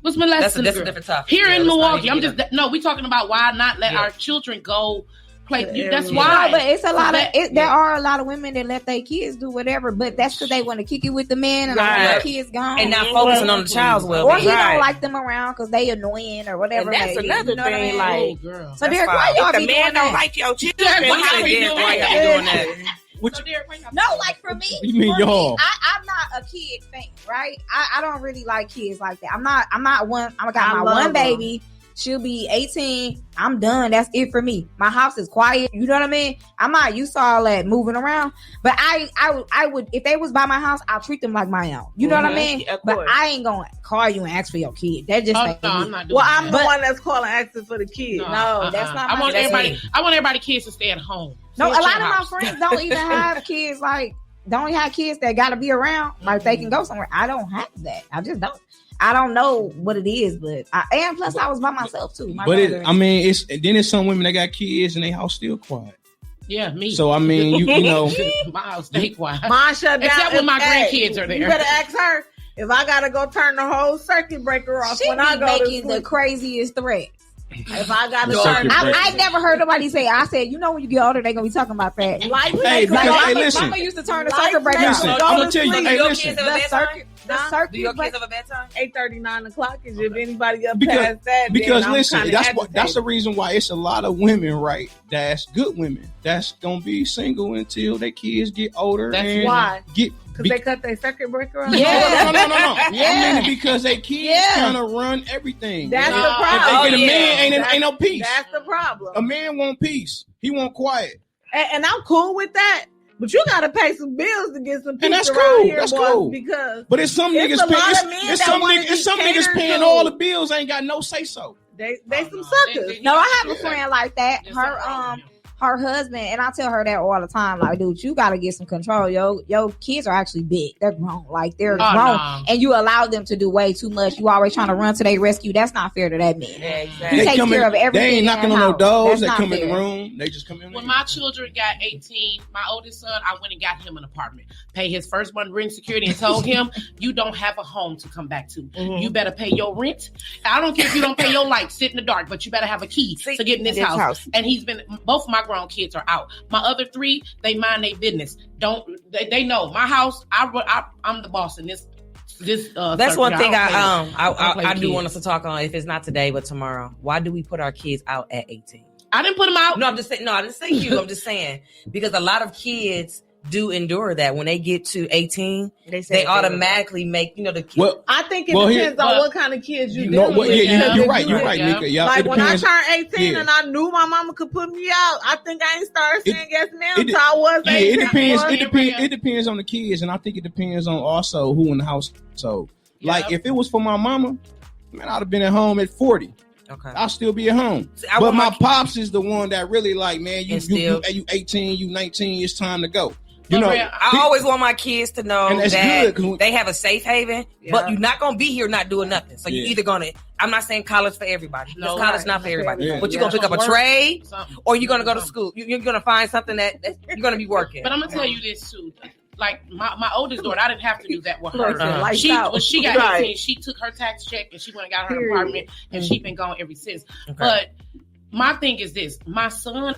Was molesting that's a the girl. different topic. Here Yeah, in let's not Milwaukee, even get we talking about why not let Yeah. our children go play. Yeah. That's No, why. No, but it's a lot of That- there are a lot of women that let their kids do whatever, but that's because they want to kick it with the man and Right. their kids gone. and not focusing on the child's or well-being. he Right. don't like them around because they annoying or whatever. And that's maybe, another you know what I thing, mean? like- Oh, girl. So Derek, That's why fine. y'all If be the doing man don't that? like your children, Derek, why why you you be doing doing Why that? y'all be doing that? So, Derek, why y'all- No, like for me, You mean for y'all? me, I'm not a kid fan, right? I don't really like kids like that. I'm not one. I got I my love one them. baby. She'll be 18. I'm done. That's it for me. My house is quiet. You know what I mean? I'm not used to all that moving around. But I would if they was by my house, I'll treat them like my own. You know what I Mhm. mean? Of But course. I ain't gonna call you and ask for your kid. That just Oh, ain't no, me. I'm not doing Well, that. I'm the one that's calling asking for the kid. No, that's not I my want that's everybody. me. I want everybody kids to stay at home. No, a Stay at lot your of my house. friends don't even have kids. Like, don't have kids that gotta be around. Like, they can go somewhere. I don't have that. I just don't. I don't know what it is, but and plus I was by myself too. My But brother. it's some women that got kids and they house still quiet. Yeah, me. So I mean, you know, my house stay quiet. Mine shut down. Except when my Hey, grandkids are You there. better ask her if I gotta go turn the whole circuit breaker off she when be I go to making the sleep. craziest threats. If I gotta The turn circuit the breaker. I never heard nobody say. I said, you know, when you get older, they gonna be talking about that. Like, Hey, because- Like, hey, mama, listen. mama used to turn the Lights circuit breaker make off. Listen, you I'm go gonna to tell you. sleep. Hey, Do your listen. kids have a The bedtime? circuit, the Huh? circuit Do your breaker. kids have a bedtime? 8:30, 9 o'clock. Is if anybody up Because- past that, Because then I'm listen, kinda that's the agitated. reason why it's a lot of women, right? That's good women. That's gonna be single until their kids get older. That's and why. get Because they cut their circuit breaker off. Yeah. No. Yeah. I mean, because they kids Yeah. kind of run everything. That's If the they problem. get a man, That's- ain't no peace. That's the problem. A man want peace. He want quiet. And I'm cool with that. But you gotta pay some bills to get some peace And that's around cool. here, That's boys, cool. because But it's some It's niggas a lot paying. of men It's that some wanna niggas. It's some be niggas catered paying to. all the bills. Ain't got no say so. they Oh, some no. suckers. No, I have a Yeah. friend like that. There's Her something wrong with him. her husband, and I tell her that all the time. Like, dude, you got to get some control. Your kids are actually big. They're grown. Like, they're Oh, grown, no. and you allow them to do way too much. You always trying to run to their rescue. That's not fair to that man. Yeah, He exactly. takes care of everything They ain't in knocking the on no house. doors. That's They not come in the fair. room. They just come in. When my children got 18, my oldest son, I went and got him an apartment, pay his first month rent security, and told him, you don't have a home to come back to. Mhm. You better pay your rent. I don't care if you don't pay your light, sit in the dark, but you better have a key to get in this house. And he's been, both of my grown kids are out. My other three, they mind their business. They know my house. I'm the boss in this. That's one thing I do kids. want us to talk on. If it's not today, but tomorrow. Why do we put our kids out at 18? I didn't put them out. No, I'm just saying. No, I didn't say you. I'm just saying because a lot of kids do endure that when they get to 18, they automatically make the kid. Well, I think it Well, depends here- on what kind of kids you you know dealing what? with. Yeah, Because you're if right. you- You're right, Yeah. Nika. Yeah, Like it when I depends. turned 18 Yeah. and I knew my mama could put me out, I think I ain't started It- saying yes ma'am it- until I was Yeah, 18. it depends. boy. It depends. It depends on the kids, and I think it depends on also who in the house. So, like, Yep. if it was for my mama, man, I'd have been at home at 40. Okay. I'll still be at home. See, I But want my pops is the one that really like, man, you And still- 18, you 19, it's time to go. You But know, Rhea, I always want my kids to know And that's that good, 'cause they have a safe haven, but Yeah. you're not gonna be here not doing nothing. So you're Yeah. either gonna. I'm not saying college for everybody. No, college right. not for everybody. Yeah. But you're Yeah. gonna pick up a Work. trade, something. or you're gonna go to school. You're gonna find something that you're gonna be working. But I'm gonna tell you this too. Like my oldest daughter, I didn't have to do that with Look, her. lights She out. when she got Right. 18, she took her tax check and she went and got her Period. apartment, and she been gone ever since. Okay. But my thing is this: my son,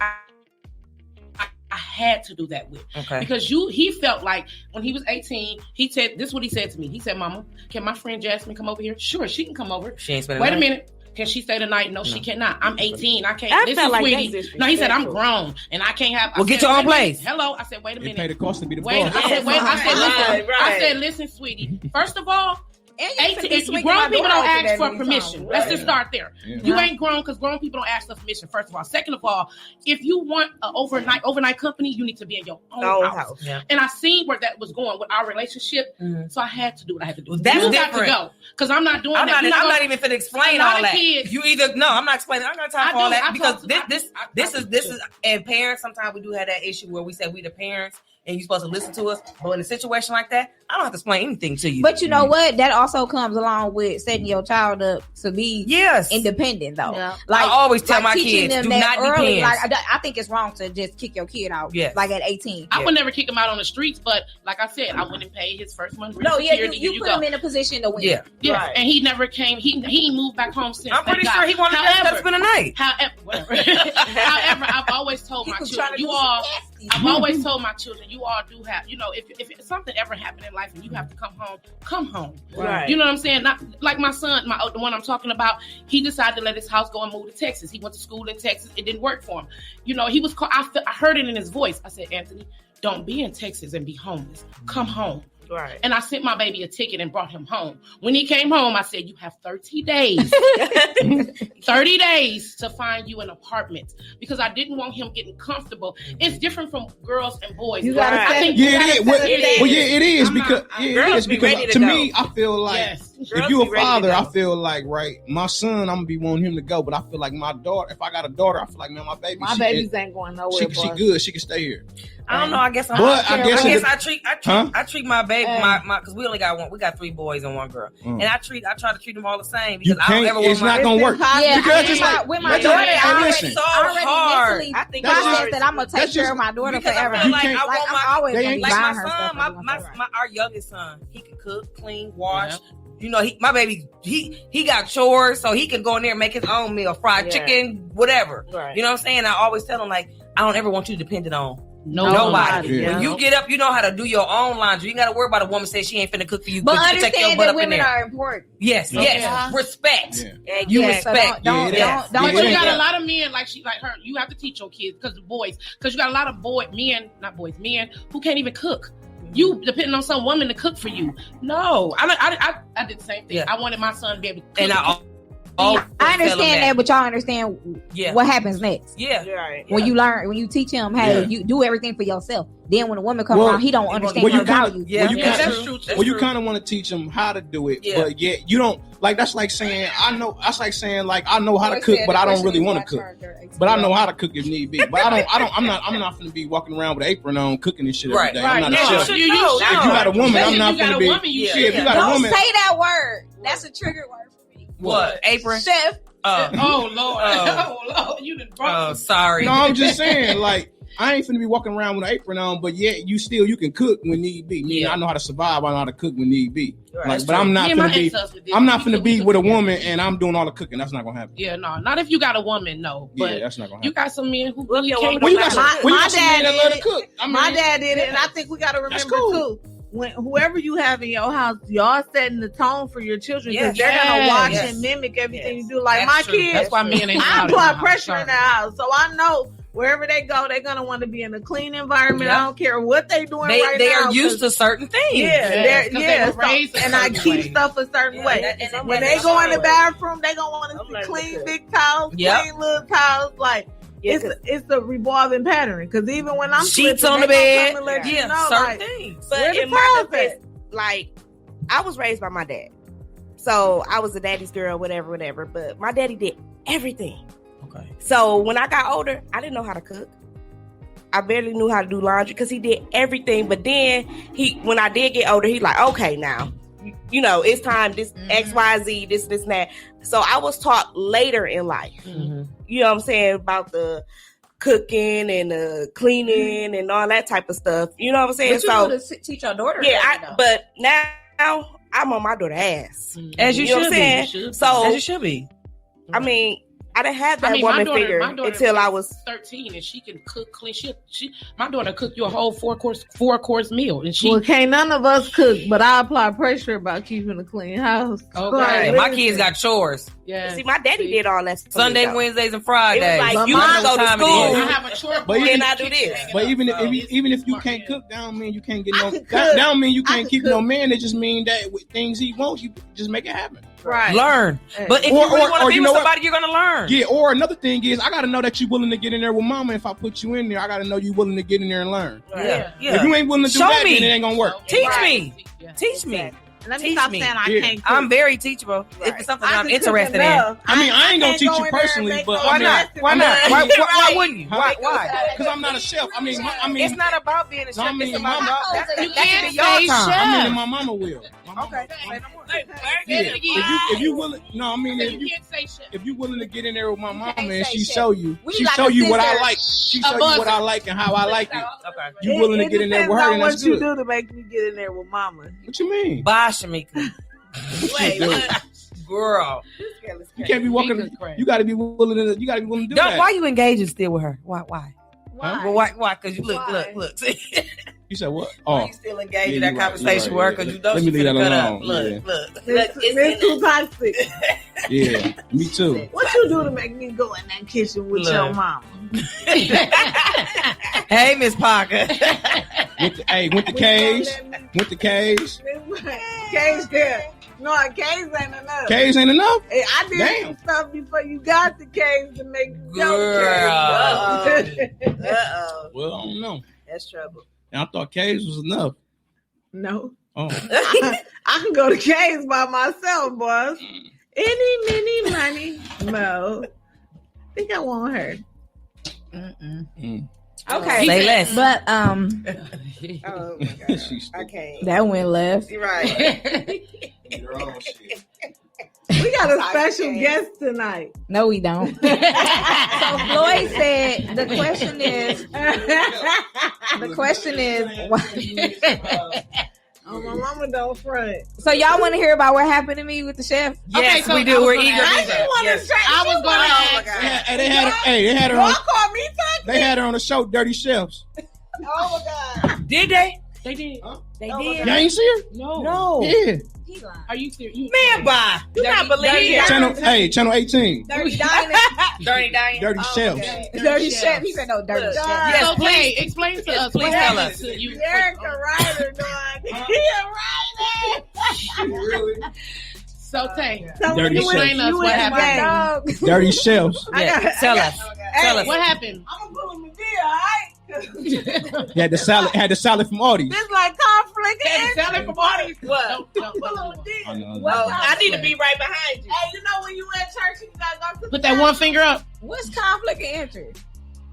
I had to do that with Okay. because he felt like when he was 18, he said this is what he said to me. He said, "Mama, can my friend Jasmine come over here? Sure, she can come over. She ain't spending. Wait a money. minute." Can she stay the night? No, she cannot. I'm 18. I can't. I Listen, felt like sweetie. that's No, he said I'm disrespectful. grown and I can't have. I Well, get said, your own "Wait a minute. place." Hello, I said, wait a they minute. pay the cost to be the Wait, boss. I said, listen. Right, I right. said, listen, sweetie. First of all, grown people don't ask for permission. Let's just start there. Yeah. You ain't grown because grown people don't ask for permission, first of all. Second of all, if you want an overnight company, you need to be in your own house. Yeah. And I seen where that was going with our relationship, so I had to do what I had to do. That's you different. got to go because I'm not doing I'm that. not even finna explain a lot all of that. kids- You either I'm not explaining. I'm not time for all that because this is and parents. Sometimes we do have that issue where we say we the parents and you're supposed to listen to us, but in a situation like that, I don't have to explain anything to you. But you know what? That also comes along with setting your child up to be independent, though. Yeah. Like I always tell my teaching kids, them do that not early. depend. Like I think it's wrong to just kick your kid out. Yes. Like at 18. I would never kick him out on the streets, but like I said, I wouldn't pay his first month. No, yeah, security. you put him in a position to win. Yeah. Yeah, Right. and he never came. He moved back home since. I'm pretty thank sure God. he wanted to spend a night. However, I've always told my children, you all. I've always told my children, you all do have, if something ever happened in life and you have to come home. Right. You know what I'm saying? Not like my son, the one I'm talking about. He decided to let his house go and move to Texas. He went to school in Texas. It didn't work for him. He was called. I heard it in his voice. I said, Anthony, don't be in Texas and be homeless. Come home. Right. And I sent my baby a ticket and brought him home. When he came home, I said, you have 30 days. 30 days to find you an apartment because I didn't want him getting comfortable. It's different from girls and boys. You gotta Right. set think it. Yeah, it is. Well, it is I'm because not- it is be because ready to to go. me, I feel like Yes. if you a father, I feel like my son, I'm gonna be wanting him to go, but I feel like my daughter. If I got a daughter, I feel like my baby. My babies ain't going nowhere. She boy. good. She can stay here. I don't know. I guess I treat my baby because we only got one. We got 3 boys and 1 girl, and I try to treat them all the same because I don't ever want It's not gonna work. Yeah, Because it's like with my that's daughter, just- I listen. so hard. mentally I think processed that I'm gonna take that's care just- of my daughter Because I forever. feel like You can't- I want I'm my always they gonna be ain't- like buying my her son, stuff. our youngest son, he can cook, clean, wash. My baby, he got chores, so he can go in there and make his own meal, fried Yeah. chicken, whatever. Right. You know what I'm saying? I always tell him, like, I don't ever want you dependent on Nobody. Yeah. When you get up, you know how to do your own laundry. You ain't got to worry about a woman saying she ain't finna cook for you. But you take your understand butt that up in women there. are important. Yes, Yeah. yes. Respect. Yeah. You Yeah, respect. So don't Yeah. But Yeah. you got Yeah. a lot of men like her. You have to teach your kids because you got a lot of men who can't even cook. You depending on some woman to cook for you. No, I did the same thing. Yeah. I wanted my son to be able to cook. And I understand that, but y'all understand what happens next. Yeah. Right. When you teach him, hey, you do everything for yourself. Then when a woman comes around, he don't understand well, you her kinda- value. Yeah, Well, you yeah, kinda- that's true. That's Well, you true. kind of want to teach them how to do it, Yeah. but yet you don't. Like that's like saying I know. That's like saying like I know how to cook, but I don't really want to cook. But I know how to cook if need be. But I'm not going to be walking around with an apron on cooking this shit every Right. day. Right. I'm not No, a chef. you If you got a woman, I'm not going to be. Yeah. If you got a Don't woman, say that word. That's a trigger word for me. What? Apron? Chef. Oh Lord! Oh. Oh Lord! You done Oh, brought sorry. no, I'm just saying like. I ain't finna be walking around with an apron on, but yet you can cook when need be. Meaning I know how to survive. I know how to cook when need be. Right. Like, but I'm not Me and my finna be. ex-husband did. I'm not We finna cook- be we with a cook woman together. and I'm doing all the cooking. That's not gonna happen. Yeah, no, not if you got a woman, no. But Yeah, that's not gonna you happen. got some men who Well, really your can't. woman Well, you don't got some. My- Well, you my got some dad men that love to did cook. I mean, My dad did it, and I think we got to remember cool. too. When whoever you have in your house, y'all setting the tone for your children because Yes. they're gonna watch Yes. and mimic everything Yes. you do. Like That's my true. kids, That's why men ain't I allowed apply in the pressure house. in the house, so I know wherever they go, they're gonna want to be in a clean environment. Yep. I don't care what they doing They right they now. are used to certain things. Yeah, Yes, 'cause they were so- raised a and I certain keep way. stuff a certain Yeah, way. and When they that's go in the right. bathroom, they gonna want I'm to learning see clean to cook. big towels, Yep. clean little towels. Like Yeah, it's a revolving pattern. Because even when I'm Sheets slipping, on the they gonna bed. come and let you Yeah, know, certain like, things. But Where the in my towels defense, at? like I was raised by my dad, so I was a daddy's girl, whatever. But my daddy did everything. Okay. So when I got older, I didn't know how to cook. I barely knew how to do laundry because he did everything. But then when I did get older, he like, okay, now, it's time. This X, Y, Z, this, and that. So I was taught later in life. Mm-hmm. You know what I'm saying, about the cooking and the cleaning and all that type of stuff. You know what I'm saying? But you So need to teach your daughter. yeah, that, though. but now I'm on my daughter's ass. As you know what should I'm saying? be. So As you should be. I mean, I didn't have that I mean, woman my figure daughter until I was 13, and she can cook clean. My daughter cooked you a whole four course meal, and she. Well, can't none of us cook, but I apply pressure about keeping a clean house. Okay. And my kids got chores. Yeah. see my daddy did all that for me, Sunday, though. Wednesdays, and Fridays. It was like, you you know go to what time it school. is. I have a chore. But Then I do this. But even if you can't cook, that don't mean you can't get no. That don't mean you can't keep no man. It just mean that with things he wants, you just make it happen. Right. Learn. But if Or- you really or- want to or be you with know what? somebody, you're gonna learn. Yeah. Or another thing is, I gotta know that you're willing to get in there with mama. If I put you in there, I gotta know you're willing to get in there and learn. Yeah. If you ain't willing to do Show that, me. then it ain't gonna work. Teach Right. me. Yeah. Teach me. Let me Teach stop me. saying I Yeah. can't cook. I'm very teachable. If Right. it's something I I'm can cook interested in. enough. I mean, I ain't gonna can't teach go you in there and personally, make but no I Why mean, not? Why not? Why wouldn't you? Why? Because I'm not a chef. I mean, It's not about being a chef. I mean, It's about mama- that You should can't be your say time. chef. I mean, my mama will. My mama- Okay. Yeah. If you willing, no, I mean, You if you can't say shit. if you willing to get in there with my mama can't and say she shit. show you, We she like show a you what I sister. like. She A show you what buzzer. I like and how I like it. Okay. You willing to get in there with her, and that's what you good. do to make me get in there with mama. What you mean? Bye, Shamika. Wait, what? Girl. You can't be walking. He could crack. You got to be willing to. You got to be willing to do Don't, that. why you engaging still with her? Why? Why? Well, why? Because you look. Why? You said what? Why Oh, you still engaged Yeah, in that you're right, conversation you're right, with her? Because yeah. you know Let she me leave finna that cut up. alone, Look, yeah. look. It's too toxic. yeah, me too. What you do to make me go in that kitchen with Look. your mama? Hey, Miss Parker. Went to K's. Went to K's. K's there. No, K's ain't enough. K's ain't enough. Hey, I did Damn. some stuff before you got the K's to make you Girl. go to K's. Uh-oh. Well, I don't know. That's trouble. And I thought K's was enough. No. Oh, I can go to K's by myself, boss. Any, money, mo. Think I want her. mm. Okay. Say less. But Oh my god. She's I can't. that went left. You're right. We got a Sorry, special K's. guest tonight. No, we don't. So Floyd said the question is why. Oh, my mama don't front. So y'all want to hear about what happened to me with the chef? Yes, so we I do. was We're gonna eager. ask I just want to Yes. say, I was going to Oh my ask. god. Yeah, they had me talking. they had her on the show, Dirty Chefs. Oh my God. Did they? They did. They Oh, did. Y'all ain't see her? No. No. Yeah. Are you serious? Man, bye. You not believe it. Channel 18. Dirty Dining. Dirty Diane. Dirty Chefs. Okay. Dirty chef. He said no dirty Look. chef. Yes, So, please. Tay, explain to us. Please what tell happened us. to you. Erica Ryder, dog. He a writer. Really? So, Tay, So Dirty you chef. went- Explain us you what went happened. back. Dirty Chefs. Yeah. Tell us. Tell us. what happened? I'm gonna pull him a deal, all right? Had the salad from Arby's. This like conflict. Hey, tell it from Arby's. What? No, Pull him a no. deal. I know. What? Oh, I need to be right behind you. Hey, you know when you at church and you gotta go to Put that one finger up. What's conflict of interest?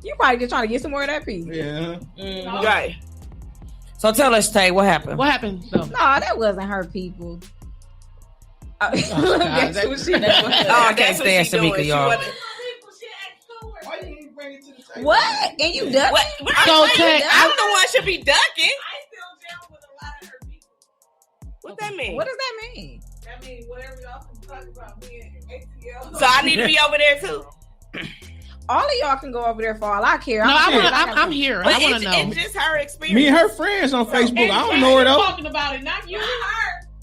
You probably just trying to get some more of that piece. Yeah. Right. So tell us, Tay, what happened? What happened? though? No, that wasn't her people. God, That's what she Oh, I can't That's what stand she doing. Shamika, She y'all. wasn't- Why you didn't bring it to the table? What? And you duck? What? So, Right. Tay, I'm the one should be ducking. I still jam with a lot of her people. What that mean? What does that mean? That means whatever y'all can talk about me and ATL. So I need to be over there too. All of y'all can go over there for all I care. No, I'm I'm here. But I want it's, to know. it's just her experience. Me and her friends on Facebook. I don't know her You're though. talking about it, not you. her.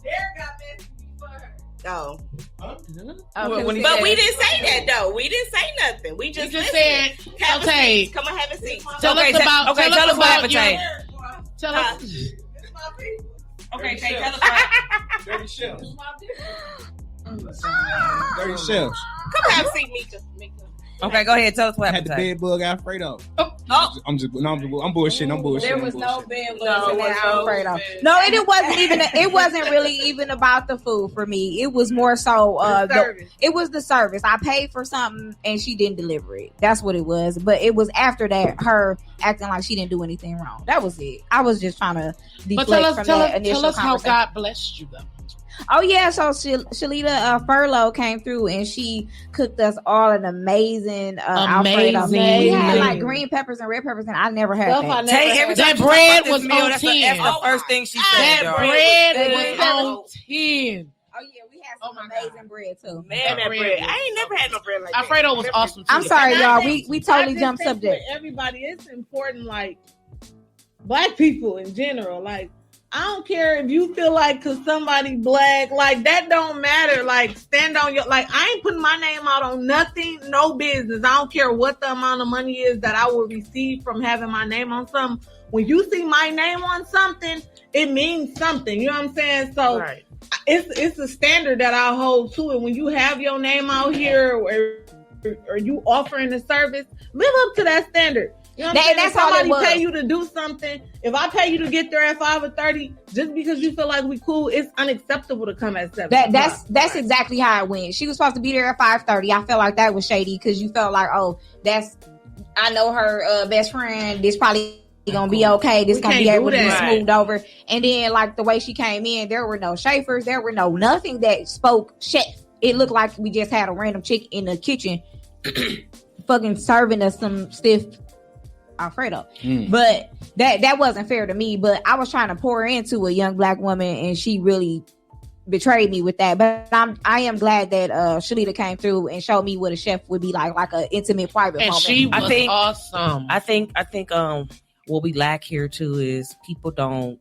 Derek got messy for her. No. When he But said- we didn't say that though. We didn't say nothing. We You just, just listened. said, Have a okay, seat. Come on, have a seat. tell Okay, us about. okay, tell us what happened, your- Tay. Tell us. It's my people. Okay, Tay, tell us what Dirty Chefs. It's my people. Dirty Chefs. Come have a seat, Mika. Okay, go ahead. Tell us what I had happened, the Tay. bed bug Alfredo. Oh. I'm bullshitting. I'm bullshitting. There I'm was no bullshitting. bed No, bugs in it there. was I'm no afraid of. bed. No, and it wasn't really even about the food for me. It was more so it was the service. I paid for something and she didn't deliver it. That's what it was. But it was after that her acting like she didn't do anything wrong. That was it. I was just trying to But deflect from that initial tell us how conversation. God blessed you, though. Oh yeah, so Shalita Furlow came through and she cooked us all an amazing Alfredo. Amazing. We had like green peppers and red peppers, and I never had Stuff that. I never Tay, had. every That time she bread talk about this was meal, on that's 10. the first thing she said, That y'all. bread That was bread on was- 10. Oh yeah, we had Oh, some my amazing God. bread too. Man, that bread. I ain't never had no bread like that. Alfredo was awesome too. I'm sorry, And I y'all. think- We I totally just jumped think subject. for everybody, it's important, like Black people in general. Like, I don't care if you feel like because somebody Black, like that don't matter. Like, stand on your, like, I ain't putting my name out on nothing, no business. I don't care what the amount of money is that I will receive from having my name on something. When you see my name on something, it means something. You know what I'm saying? So Right. it's a standard that I hold to it. When you have your name out here or you offering a service, live up to that standard. You know what I'm saying? That's If all it somebody was. pay you to do something, if I pay you to get there at 5:30, just because you feel like we cool, it's unacceptable to come at 7. That's exactly how it went. She was supposed to be there at 5:30. I felt like that was shady because you felt like, oh, I know her best friend. This probably gonna be okay. This We gonna be can't able do to be that. smoothed over. And then like the way she came in, there were no chauffeurs. There were nothing that spoke chef. It looked like we just had a random chick in the kitchen, fucking serving us some stiff Alfredo. But that wasn't fair to me. But I was trying to pour into a young Black woman, and she really betrayed me with that. But I am glad that Shalita came through and showed me what a chef would be like an intimate private And moment. she was I think- awesome. I think what we lack here too is people don't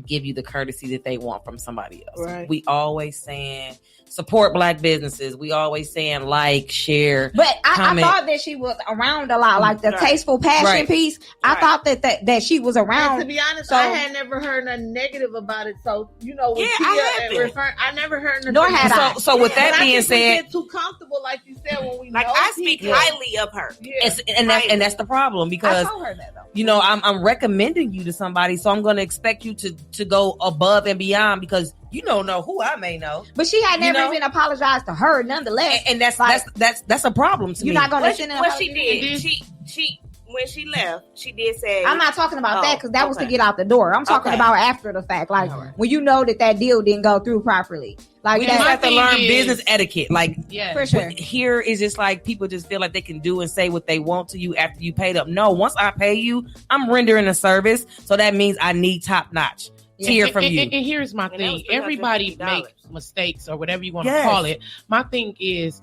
give you the courtesy that they want from somebody else. Right. We always saying support Black businesses. We always saying like, share. But I comment. thought that she was around a lot, like the Right. tasteful passion Right. piece. I Right. thought that she was And to around. be honest, So- I had never heard nothing negative about it. So, you know, with Yeah, Tia I and haven't. I never heard nothing. Nor had I. So with But that I being think we said, get too comfortable, like you said, when we Like know I speak people. highly of her. Yeah. and that's the problem I because told her that though. you know, I'm recommending you to somebody, so I'm going to expect you to go above and beyond because you don't know who I may know, But she had You never know? even apologized to her, nonetheless. and that's Like, that's a problem to you're me. not gonna What send she did, she when she left, she did say, I'm not talking about that because that was to okay. get out the door. I'm talking Okay. about after the fact, like All right. when you know that deal didn't go through properly. Like We Yeah, just my have to thing learn is- business etiquette, like. Yeah. for sure. But here is just like people just feel like they can do and say what they want to you after you paid up. No, once I pay you, I'm rendering a service, so that means I need top notch to hear from you. And here's my And that thing. was Everybody $350. makes mistakes or whatever you want to Yes. call it. My thing is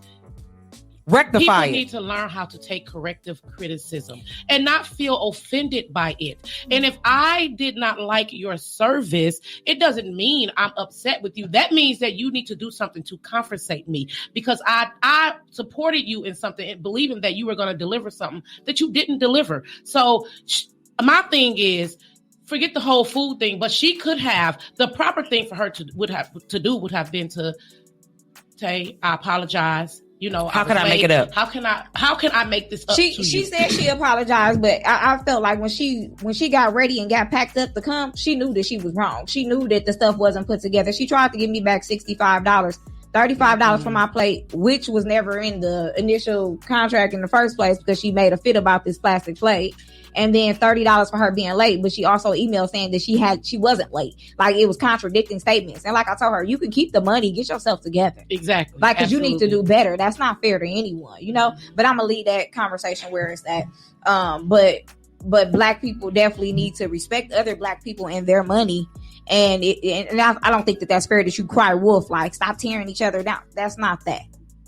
Rectify people it. need to learn how to take corrective criticism and not feel offended by it. And if I did not like your service, it doesn't mean I'm upset with you. That means that you need to do something to compensate me because I supported you in something and believing that you were going to deliver something that you didn't deliver. So my thing is, forget the whole food thing, but she could have the proper thing for her would have been to say, I apologize. You know, How was can I make late. it up? How can I make this up She to she you? said she apologized, but I felt like when she got ready and got packed up to come, she knew that she was wrong. She knew that the stuff wasn't put together. She tried to give me back $65, $35 for my plate, which was never in the initial contract in the first place because she made a fit about this plastic plate. And then $30 for her being late, but she also emailed saying that she wasn't late. Like it was contradicting statements. And like I told her, you can keep the money, get yourself together. Exactly. Like, cause you need to Absolutely. do better. That's not fair to anyone, you know. But I'm gonna leave that conversation where it's at. But Black people definitely need to respect other Black people and their money. And I don't think that that's fair that you cry wolf, like stop tearing each other down. That's not that.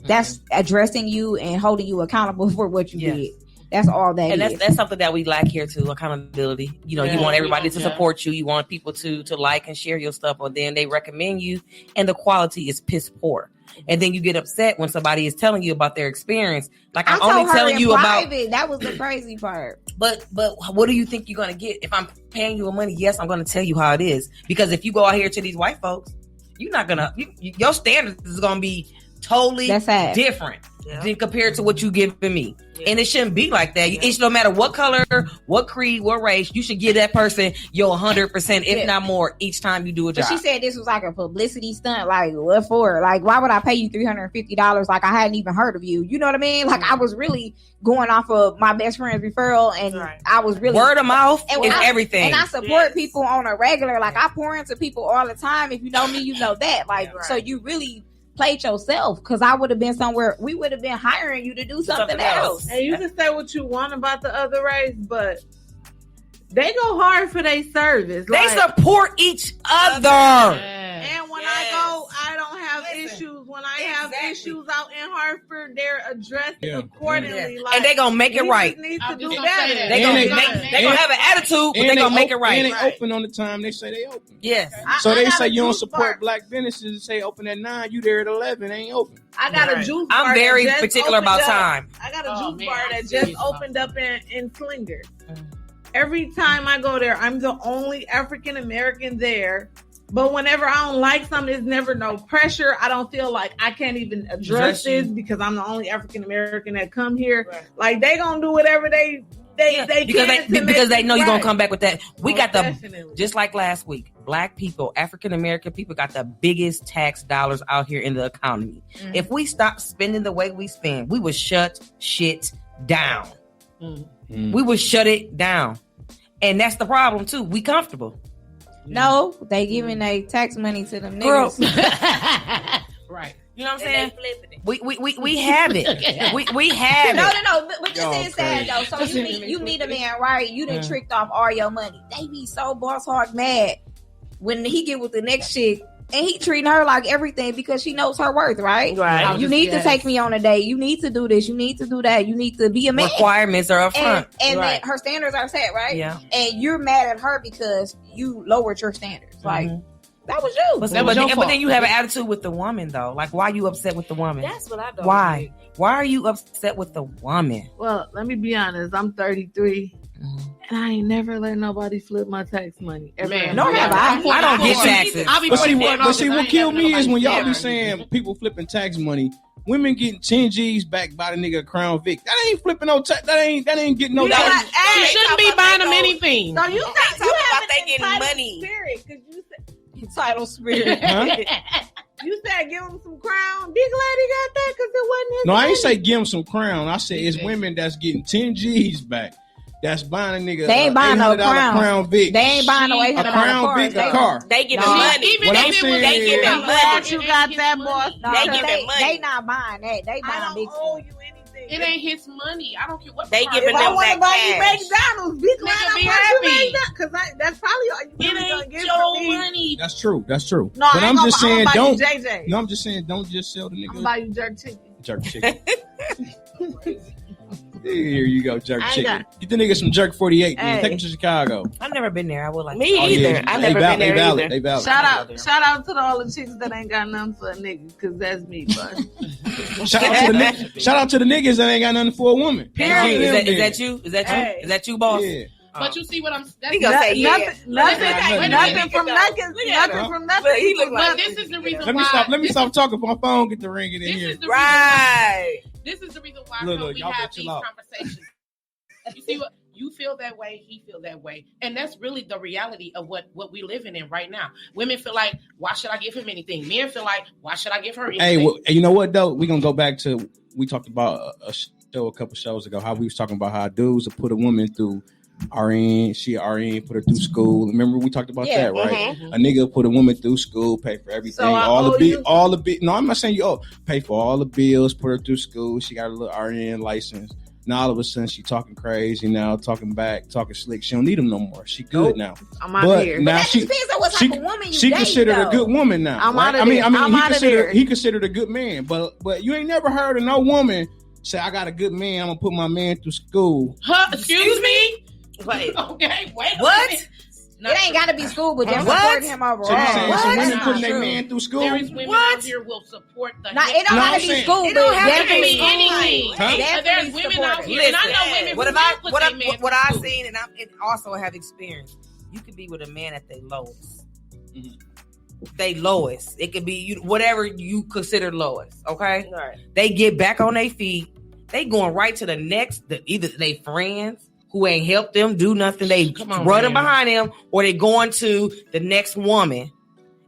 That's addressing you and holding you accountable for what you Yes. did. That's all that And is. that's something that we lack here too, accountability. You know, you Yeah, want everybody we to don't- yeah. support you. You want people to like and share your stuff, or then they recommend you, and the quality is piss poor. And then you get upset when somebody is telling you about their experience. Like I I'm told only her telling in you about, private. That was the crazy part. but what do you think you're gonna get if I'm paying you money? Yes, I'm gonna tell you how it is, because if you go out here to these white folks, you're not gonna your standards is gonna be totally That's sad. different Yeah. than compared to what you giving me. Yeah. And it shouldn't be like that. Yeah. It should, no matter what color, what creed, what race, you should give that person your 100%, if Yeah. not more, each time you do a But job. she said this was like a publicity stunt. Like, what for? Like, why would I pay you $350? Like, I hadn't even heard of you. You know what I mean? Like, I was really going off of my best friend's referral, and Right. I was really Word of mouth And is I- everything. And I support Yes. people on a regular. Like, I pour into people all the time. If you know me, you know that. Like, Right. so you really played yourself, because I would have been somewhere. We would have been hiring you to do something Something else. else. And you can say what you want about the other race, but they go hard for their service. They Like, support each other. Yeah. and when Yes. I go, I don't issues out in Hartford, they're addressed Yeah. accordingly. Yeah. Like, And they gonna make it we right. just need I'm to just do gonna say better. that. They And gonna have an attitude, but they gonna make it right. And they open on the time they say they open. Yes. So they got say a you don't juice support bar. black businesses. Say open at 9, you there at 11, ain't open. I got a Right. juice bar. I'm very that just particular about opened up. time. I got a Oh, juice man, bar I'm that serious just about opened up in Slinger. Mm. Every time I go there, I'm the only African American there. But whenever I don't like something, there's never no pressure. I don't feel like I can't even address Address you. this because I'm the only African American that come here. Right. Like they gonna do whatever they Yeah, because can they to because make they know it you're gonna right. come back with that. We got the Definitely. just like last week. Black people, African American people got the biggest tax dollars out here in the economy. Mhm. If we stop spending the way we spend, we would shut shit down. We would shut it down, and that's the problem too. We comfortable. No, they giving their tax money to them Girl. niggas. Right. You know what I'm And saying? they flipping it. We have it. We have No, it. but this Y'all is sad crazy. though. So you meet a man, right? You done tricked off all your money. They be so boss hog mad when he get with the next chick and he treating her like everything because she knows her worth, right? Right. You need to take me on a date. You need to do this. You need to do that. You need to be a man. Requirements are up And, front. and Right. then her standards are set, right? Yeah. And you're mad at her because you lowered your standards. Like Mhm. that was you. But, That was your but fault. then you have an attitude with the woman though. Like, why are you upset with the woman? That's what I don't Why? Why are you upset with the woman? Well, let me be honest. I'm 33 Mhm. and I ain't never let nobody flip my tax money. Ever. Man, Nor have I. I don't get taxes. I'll be But see, putting what killed me is when y'all be saying. saying people flipping tax money. Women getting 10 G's back by the nigga Crown Vic. That ain't flipping no tax. That ain't getting no You know tax. what? You Hey, shouldn't be buying them anything. So you They think talking you about have they an getting entitled money. spirit because you said Entitled spirit. Huh? you said give him some crown. Be glad he got that because it wasn't his. No, I ain't money. say give him some crown. I said it's women that's getting 10 G's back. That's buying a nigga. They ain't buying no $800 crown. Crown Vic. They ain't buying no a $800 Crown car. Vic a car. They giving No. money. Even What if I'm it saying was, they giving I'm money. glad you got that, boss. No, They 'cause giving money. they not buying that. They I buying big don't owe stuff. you anything. It ain't his money. I don't care what. They the car giving If is. I them want to that buy you cash. McDonald's, be glad Nigga, I be bought happy. you McDonald's because that's probably all you It really gonna ain't get your from me. money. That's true. That's true. No, but I I'm ain't just gonna, saying, I'm gonna don't. buy you JJ. No, I'm just saying, don't just sell the I'm gonna nigga buy you jerk chicken. jerk chicken. Here you go, jerk I ain't chicken. Get the nigga some jerk 48. Man. Hey. Take him to Chicago. I've never been there. I would like Me to. either. I never been there either. They valid. Shout out to all the chicks that ain't got nothing for a nigga, because that's me, bud. Shout out to the niggas that ain't got nothing for a woman. Is Period. that you? Is that you? Hey. Is that you, boss? Yeah. But you see what I'm. That's He gonna say yeah. Nothing Wait from nothing. Look at Nothing him. from nothing. Look, he look like But this is the reason Let me why. stop. Let me stop talking. My phone get the ringing in This here. is the Right. reason. This is the reason why Look, come look, we y'all have better these chill out. conversations. You see what you feel that way, he feel that way, and that's really the reality of what we living in right now. Women feel like, why should I give him anything? Men feel like, why should I give her anything? Hey, well, you know what though? We're gonna go back to we talked about a show a couple shows ago. How we was talking about how dudes would put a woman through RN, she RN, put her through school. Remember we talked about Yeah, that, right? mhm. A nigga put a woman through school, pay for everything, So I all owe the you- all the bit. No, I'm not saying you owe. Pay for all the bills, put her through school. She got a little RN license. Now all of a sudden she talking crazy now, talking back, talking slick. She don't need him no more. She good Nope. now. I'm out But here. now That she depends on what she- type of woman you she date, considered though. a good woman now. I'm right? outta I mean, there. I mean, I'm he outta considered there. he considered a good man, but you ain't never heard of no woman say, "I got a good man. I'm gonna put my man through school." Huh? Excuse me. Wait. Okay, wait. a What? minute. It ain't got to be school, but just What? supporting him overall. So you saying What? some women That's putting not their true. man through school? There is women What? out here will support the. Nah, it don't No, have I'm to be saying- school, It don't but have to definitely be anything. Huh? Definitely There's women out supportive. here, and I know women What who have I will put what their I man what through I've school. seen and also have experienced. You could be with a man at their lowest. Mhm. They lowest. It could be you whatever you consider lowest. Okay. Right. They get back on their feet. They going right to the next. Either they friends who ain't helped them do nothing. They Come on, running man. behind them, or they going to the next woman.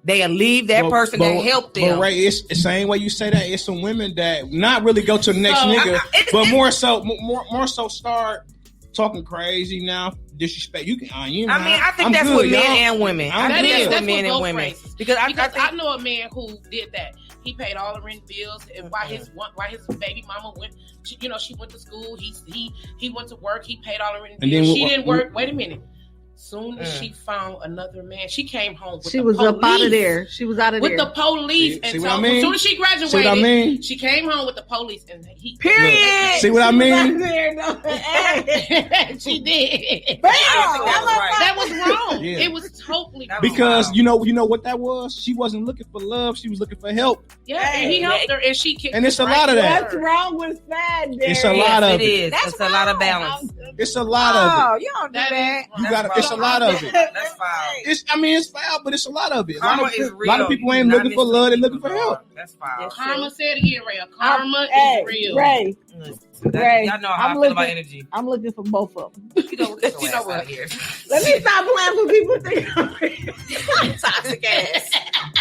They'll leave that person that helped them. But right, it's the same way you say that. It's some women that not really go to the next So, nigga, but it's- more so start talking crazy now, disrespect. You can. You know, I mean, I think I'm that's good, with men y'all. and women. I'm I That think good. is, that's that's with men what and both women. phrases. Because I Because think I know a man who did that. He paid all the rent bills, and while his baby mama went, she went to school. He went to work. He paid all the rent And bills. then She what- didn't work. Wait a minute. Soon as she found another man, she came home with She the was police. up out of there. She was out of With there. the police. See And what so, I mean? as soon as she graduated, See what I mean? she came home with the police. And he Period. See what I She was out mean? of there, though. Hey. she did. Bam! That was wrong. Yeah. It was totally wrong. Because you know what that was? She wasn't looking for love, she was looking for help. Yeah, and he helped her, and she kicked And it's a him lot of that. What's wrong with sad? It's a lot Yes, of it it. is. That's It's a lot of wrong. balance. It's a lot of Oh, you don't do That that. is You wrong. gotta. That's It's a wrong. lot of it. That's foul. It's foul, but it's a lot of it. A lot Karma of, is a real. lot of people You ain't do not looking for mistreat love; they're people, looking for dog. help. That's foul. Karma said it again, Rhea. Karma Hey, is real. Ray, Ray, Y'all know how I'm I feel about looking- energy. I'm looking for both of them. You know what? Here. Let me stop playing for people think I'm Toxic ass.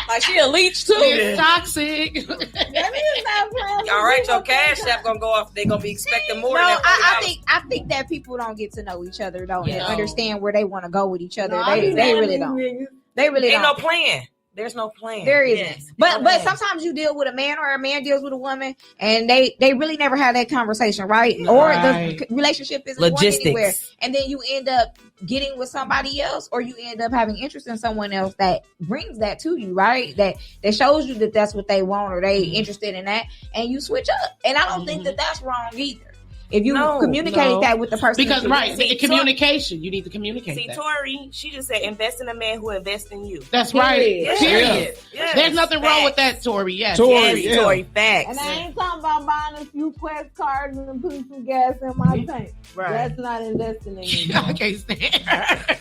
Like she a leech too. It's toxic. Let me stop playing. All right, your cash app gonna go off. They gonna be expecting more. No, than that I think that people don't get to know each other though, and Yeah. understand where they want to go with each other. No, I be They mad really at don't. these niggas. They really Ain't don't. no plan. There's no plan. There isn't. Yes. But No plan. sometimes you deal with a man or a man deals with a woman and they really never have that conversation, right? Or Right. the relationship isn't going anywhere. Logistics. And then you end up getting with somebody else or you end up having interest in someone else that brings that to you, right? That shows you that that's what they want or they interested in that and you switch up. And I don't think that that's wrong either. If you communicate that with the person. Because right, See, communication. You need to communicate. See, that. Tori, she just said invest in a man who invests in you. That's right. Yeah. Period. Yes. There's nothing wrong with Facts. that, Tori. Yes. Tori, Yes, yeah. Tori, facts. And I ain't talking about buying a few Quest cards and putting some gas in my tank. Right. That's not investing in you. I can't stand her.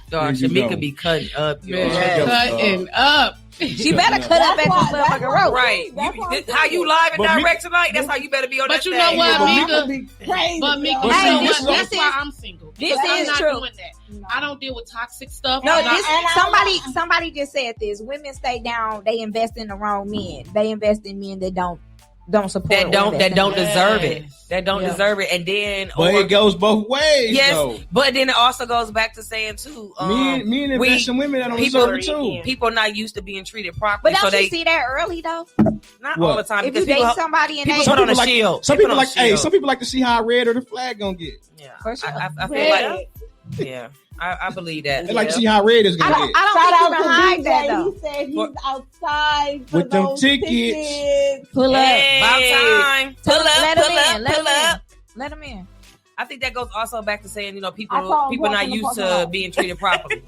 Dog, There you Shamika go. be cutting up. yo. Man, cutting up. She better cut up at That's this why- motherfucking road. Right. That's You, what I'm this, how you live and But me- direct tonight? That's how you better be on But that you know stage. what, but Mika? Be crazy. But Mika, yo. you Hey, know this- what? That's this why is- I'm single. this Because I'm is not true. doing that. I don't deal with toxic stuff. No, I'm not- this somebody just said this. Women stay down, they invest in the wrong men. They invest in men that don't support that or don't invest in them. deserve it. Yes. That don't Yeah. deserve it. And then But it goes both ways. yes, though. but then it also goes back to saying too, Men invest in women that don't people- deserve it too. people not used to being treated properly. But don't so you they see that early though? not What? all the time If you because date people, somebody and people they put on a like, shield. Some They people put on like, a shield. some people like to see how red or the flag gonna get. Yeah, For sure. I feel Red. like yeah, I believe that. They like to see how red is I gonna don't get. I Shout don't out think you to can hide that BJ. though. He said he's What? outside for With them those tickets. Pull up. Hey. About time. Pull Pull up, let pull them up, in. Let pull them in. up. Let them in. I think that goes also back to saying, you know, I saw him people not walking the used parking to lot. being treated properly.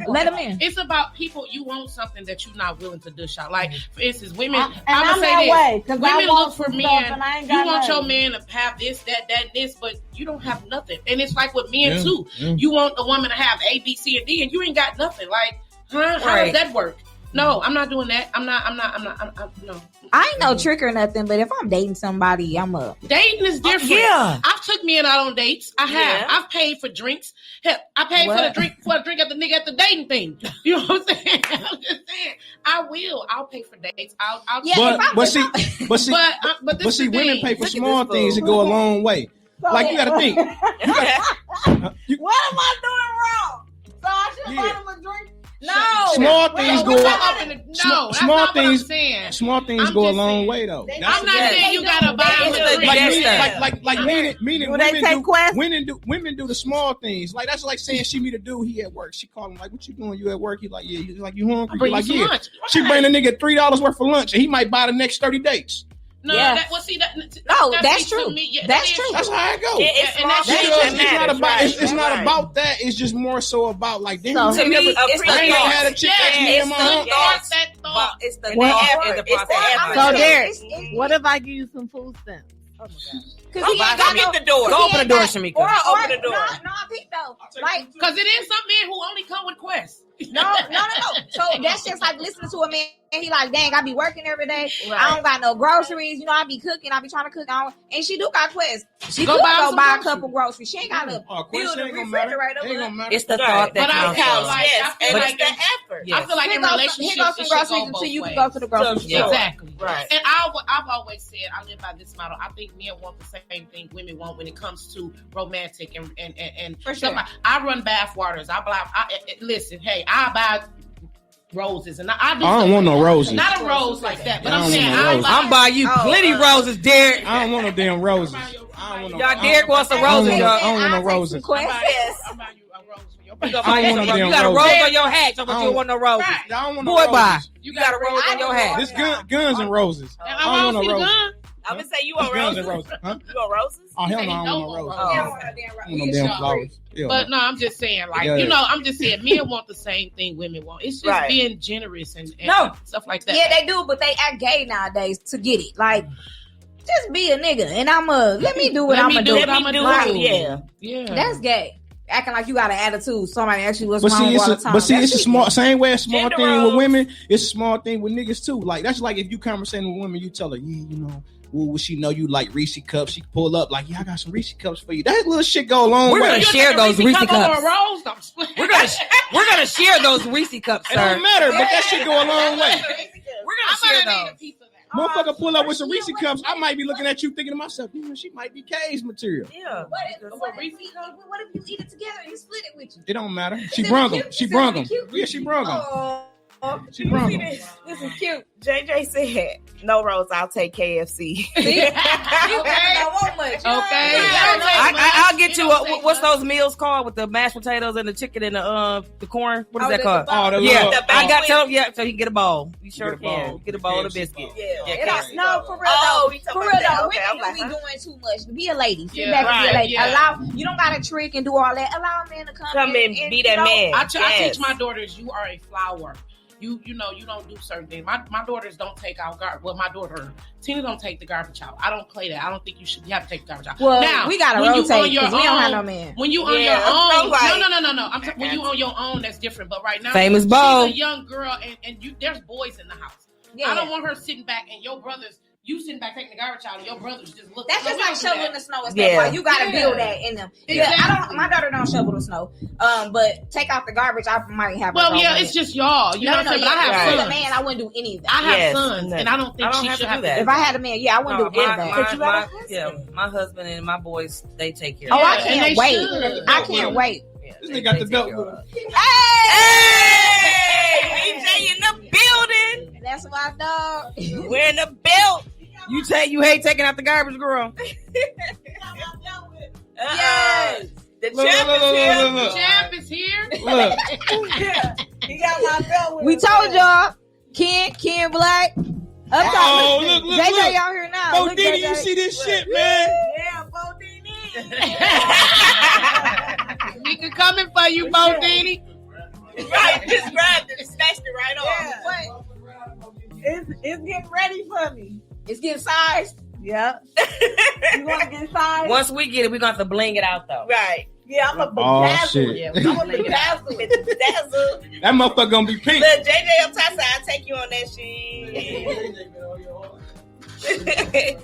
Let them in. It's about people. You want something that you're not willing to dish out. Like, for instance, women. And I'm I'm gonna that say way, this: 'cause I women want look for some men. stuff and I ain't You got want your nothing. man to have this, that, this, but you don't have nothing. And it's like with men Yeah, too. yeah. You want a woman to have A, B, C, and D, and you ain't got nothing. Like, huh? How Right. does that work? No, I'm not doing that. I'm no. I ain't no trick or nothing, but if I'm dating somebody, I'm a Dating is different. yeah. I've took men out on dates. I have. Yeah. I've paid for drinks. Hell, I paid What? for a drink at the nigga at the dating thing. You know what I'm saying? I'm just saying. I'll pay for dates. I'll Yeah, But if but I'm- see, but see, but this but see, is the women thing. pay for Look at small this things fool. that go a long way. So Like you gotta think. What am I doing wrong? So I should Yeah. buy him a drink? no. Small things Well, go. we're not up in the- no, that's small not things- what I'm saying. Small things I'm go a just long saying. way though. I'm I'm not Yeah. saying you gotta buy him They a do. drink. like Yes, meaning, sir. like meaning Do they women take do quests? women do the small things. Like that's like saying she meet a dude, he at work. She call him like, "What you doing? You at work?" He like, "Yeah." He's like, "You hungry?" I'll bring He like, you some "Yeah." lunch. She bring the nigga $3 worth of lunch, and he might buy the next 30 dates. No, Yeah. That's see, to true. me, yeah, That's that is true. That's how it goes. Yeah, it's And small that's things Because that it's not matters, about right. it's not Right. about that. It's just more so about like damn. So, you to never- me, it's I ain't the never thought. had a chick ask Yeah, me in it's my the home. thought, that But thought. it's the Well, thought and the it's the process. effort. So behind it. Derek, what if I give you some food stamps? Cause Go he ain't got get no, the door. Go open the door, Shamika. Or open the door. No, Pete though. Like Because it is some men who only come with quests. no. So that's just like listening to a man and he like, dang, I be working every day. I Right. don't got no groceries. You know, I be cooking. I be trying to cook. And she do got quests. She Go could buy go some buy a groceries. couple groceries. She ain't got to Oh, fill the ain't gonna matter. refrigerator. Ain't gonna matter. It's the Right. thought that But I counts. feel though. like- Yes, I feel and like it's the it's- effort. Yeah. I feel like in relationships, here goes some it should go groceries both until you can ways. go to the grocery So, store. Exactly. Right. And I've always said I live by this model. I think men want the same thing women want when it comes to romantic and For sure. stuff. I run bath waters. Listen, hey, I buy roses and I do. I don't want no roses. Not a rose like that, but I I'm don't saying want no I roses. buy. I'm buying you plenty roses, Derek. I don't want no damn roses. I don't want no. Y'all, Derek wants some I don't roses, want no- y'all. I don't want no I'll take roses. some quests. Yes. I'm buying you a rose for your You got I don't want no you damn got a roses. rose on your hat, so I you don't- don't want no roses. Right. I don't want Boy, no bye. roses. You got a rose on your hat. This guns and roses. And I I don't want want to no see the roses. gun. I'm gonna say you This want guns roses. and roses. Huh? You want roses? Oh hell no, I He don't don't want no want roses. Oh. I don't want no damn flowers. Yeah. But no, I'm just saying, like, Yeah. you know, I'm just saying, men want the same thing women want. It's just Right. being generous and No. stuff like that. Yeah, they do, but they act gay nowadays to get it. Like, just be a nigga, and let me do what Let I'm me gonna do do. what I'ma do. Right, yeah. Yeah. That's gay. Acting like you got an attitude. Somebody actually was But wrong see, all the time. it's That's a small, same way a small Gender thing roles. with women. It's a small thing with niggas too. Like that's like if you conversating with women, you tell her, yeah, you know, well, she know you like Reese cups. She can pull up like, yeah, I got some Reese cups for you. That little shit go a long We're way. gonna You share take a those Reese cup over cups. a rose? I'm split. We're gonna share those Reese cups, It sir. don't matter, but that shit go a long way. We're I'm gonna share gonna need a those. piece of that. Motherfucker pull up with some Reese cups. I might be looking at you thinking to myself, she might be K's material. Yeah. What if you eat it together and you split it with you? It don't matter. She Is it brung them. cute? She Is it brung them. cute? Yeah, she brung them. Oh, She brung them. This is cute. JJ said, "No rose, I'll take KFC." see? You don't want much. Okay. I'll get you. What's those meals called with the mashed potatoes and the chicken and the corn? What is that called? Oh, the Yeah, little- I got tell him. Yeah, so he can get a bowl. You sure Get a bowl. can. Get a bowl of KFC biscuit. bowl. Yeah. It don't- no, for real Oh, though. we For talking real about that. though, Okay, women I'm like, be huh? doing too much. Be a lady. Sit Yeah, back and be a right, lady. yeah. Allow you don't gotta trick and do all that. Allow a man to Come in, be that man. I Yes. teach my daughters, you are a flower. You know, you don't do certain things. My daughters don't take out garbage. Well, my daughter Tina don't take the garbage out. I don't play that. I don't think you have to take the garbage out. Well, now we gotta when you rotate on your because we don't have own- no man. When you on Yeah, your own, I'm like- no. When you on your own, that's different. But right now, Famous she's Bo. a young girl, and there's boys in the house. Yeah, I don't want her sitting back and your brothers. You sitting back taking the garbage out, and your brothers just look. that's just we like don't do shoveling that. the snow and stuff. Yeah. Like you gotta Yeah. build that in them. Yeah, Exactly. my daughter don't shovel the snow. But take out the garbage. I might have. Well, a yeah, problem it's with just y'all. You know what I'm saying? But I If I have was a sons. man, I wouldn't do any of that. I have Yes, sons, no. and I don't think I don't she have should to have do to that. If I had a man, yeah, I wouldn't No, do any of that. my husband and my boys, they take care Oh, of I it. and can't they wait. should. I can't wait. Yeah, This they- nigga got they the take belt care with of him. it. Hey, BJ in the building. That's my dog. Wearing the belt. You hate taking out the garbage, girl. Yes. The Look, champ look, is here. look, look, Champ is here. look. He got my belt with We him. told y'all, Ken Black. Up top. Oh, look, look, JJ look. out here now. Bo Look, Diddy, JJ. you see this shit, man? Yeah, Bodini. Nigga coming for you, Bo Diddy. Right, just grabbed it, snatched it right off. It's getting ready for me. It's getting sized. Yep. You want to get signed? Once we get it, we're gonna have to bling it out though. Right. Yeah, I'm a Oh, bedazzle. shit. Yeah, I'm a bling it out. bedazzle. Dazzle. That motherfucker gonna be pink. Look, JJ up top side, I'll take you on that shit.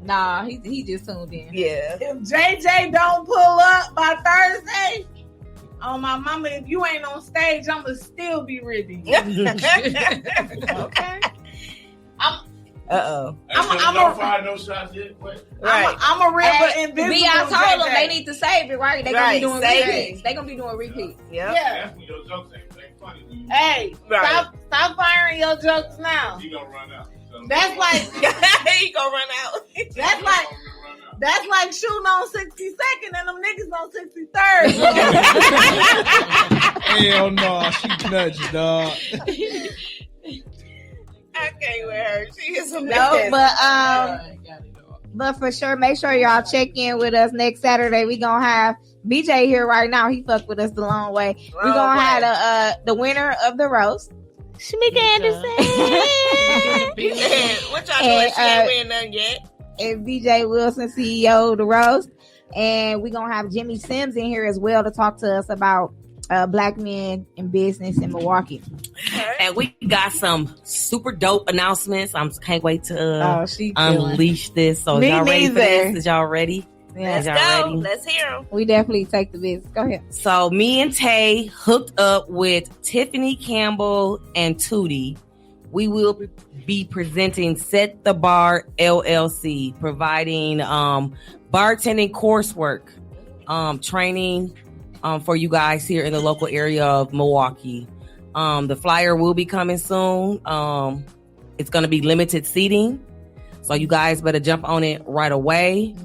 Nah, he just tuned in. Yeah. If JJ don't pull up by Thursday, on my mama, if you ain't on stage, I'ma still be ready. Okay. Uh-oh. No shots yet. What? Right. I'm a river Hey, invisible. B, I told them JJ. they need to save it, right? They gonna Right, be doing save repeats. They gonna be doing repeats. Yep. Yeah. That's when your jokes ain't funny. When Hey, Right. stop firing your jokes now. you gonna run out. So- That's like He gonna run out. that's like shooting on 62nd and them niggas on 63rd. Hell no, she nuts, dog. I can't with her. She is a No, but for sure, make sure y'all check in with us next Saturday. We gonna have BJ here right now. He fucked with us the long way. We gonna have the winner of the roast, Shamika Anderson, What y'all doing? She ain't wearing nothing yet. and BJ Wilson, CEO of the roast, and we gonna have Jimmy Sims in here as well to talk to us about black men in business in Milwaukee. And we got some super dope announcements. I can't wait to she unleash this. So Me is y'all ready for neither. this? Is y'all ready? Let's Y'all go. ready? Let's hear them. We definitely take the business. Go ahead. So me and Tay hooked up with Tiffany Campbell and Tootie. We will be presenting Set the Bar LLC, providing bartending coursework, training for you guys here in the local area of Milwaukee. The flyer will be coming soon. It's going to be limited seating, so you guys better jump on it right away.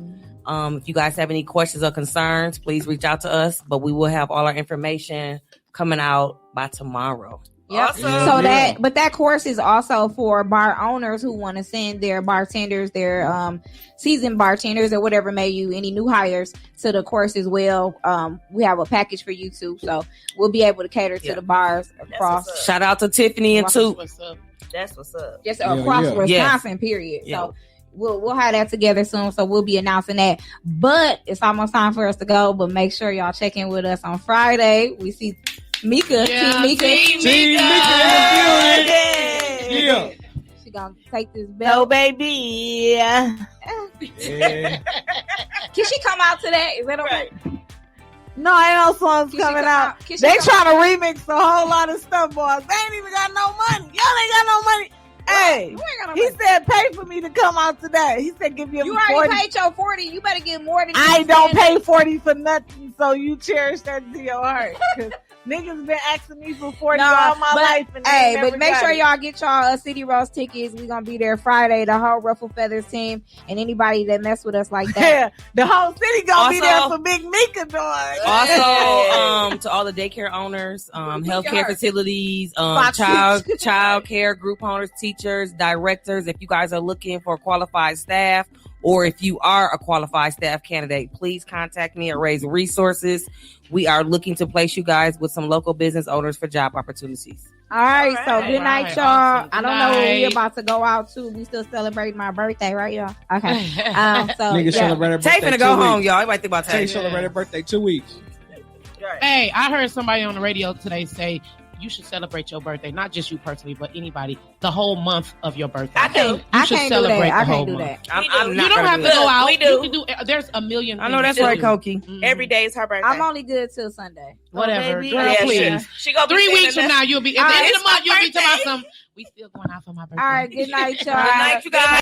If you guys have any questions or concerns, please reach out to us. But we will have all our information coming out by tomorrow. Yep. Awesome. So that course is also for bar owners who want to send their bartenders, their seasoned bartenders or whatever, any new hires to the course as well. We have a package for you too, so we'll be able to cater to the bars across. what's up. Shout out to Tiffany and Toot. What's up? That's what's up. Just across yeah. Wisconsin, period. Yeah. So we'll have that together soon. So we'll be announcing that. But it's almost time for us to go. But make sure y'all check in with us on Friday. We see Mika, Team Mika. Team Mika in the building. Yeah. She gonna take this No, belt. baby. Yeah. Can she come out today? Is that okay? No, ain't no songs Can she coming come out. Can she They come trying to remix a whole lot of stuff, boys. They ain't even got no money. Y'all ain't got no money. Hey, You ain't got no he money. said pay for me to come out today. He said give you You 40. already paid your 40. You better get more than I you don't said. pay 40 for nothing, so you cherish that to your heart. 'Cause niggas been asking me for 40 all my life. And they Hey, never but make got sure it. y'all get y'all City Rose tickets. We're gonna be there Friday. The whole Ruffle Feathers team and anybody that mess with us like that. Yeah, the whole city gonna be there Also- for Big Mika, dog. Also, to all the daycare owners, healthcare facilities, child care group owners, teachers, directors. If you guys are looking for qualified staff, or if you are a qualified staff candidate, please contact me at Raise Resources. We are looking to place you guys with some local business owners for job opportunities. All right, so All right. good night, All right, y'all. awesome. I don't know when we Night. about to go out to. We still celebrating my birthday, right, y'all? Okay. So Nigga yeah. celebrate her Tay birthday finna go 2 home, weeks. y'all. You might think about Tay Tay. celebrate her birthday 2 weeks. Right. Hey, I heard somebody on the radio today say you should celebrate your birthday, not just you personally, but anybody, the whole month of your birthday. I do. You I should can't do celebrate that. I the whole can't do month. that. I'm We not do. You don't gonna have do to that. go out. We do. You can do. There's a million. I know things that's to right, do. Koki. Mhm. Every day is her birthday. I'm only good till Sunday. Whatever, baby. girl. Yeah, Please. she gonna be 3 sending weeks from us- now, you'll be at the end It's of the month. my You'll be talking about birthday. some. We still going out for my birthday. All right, good night, y'all. Good night, you guys.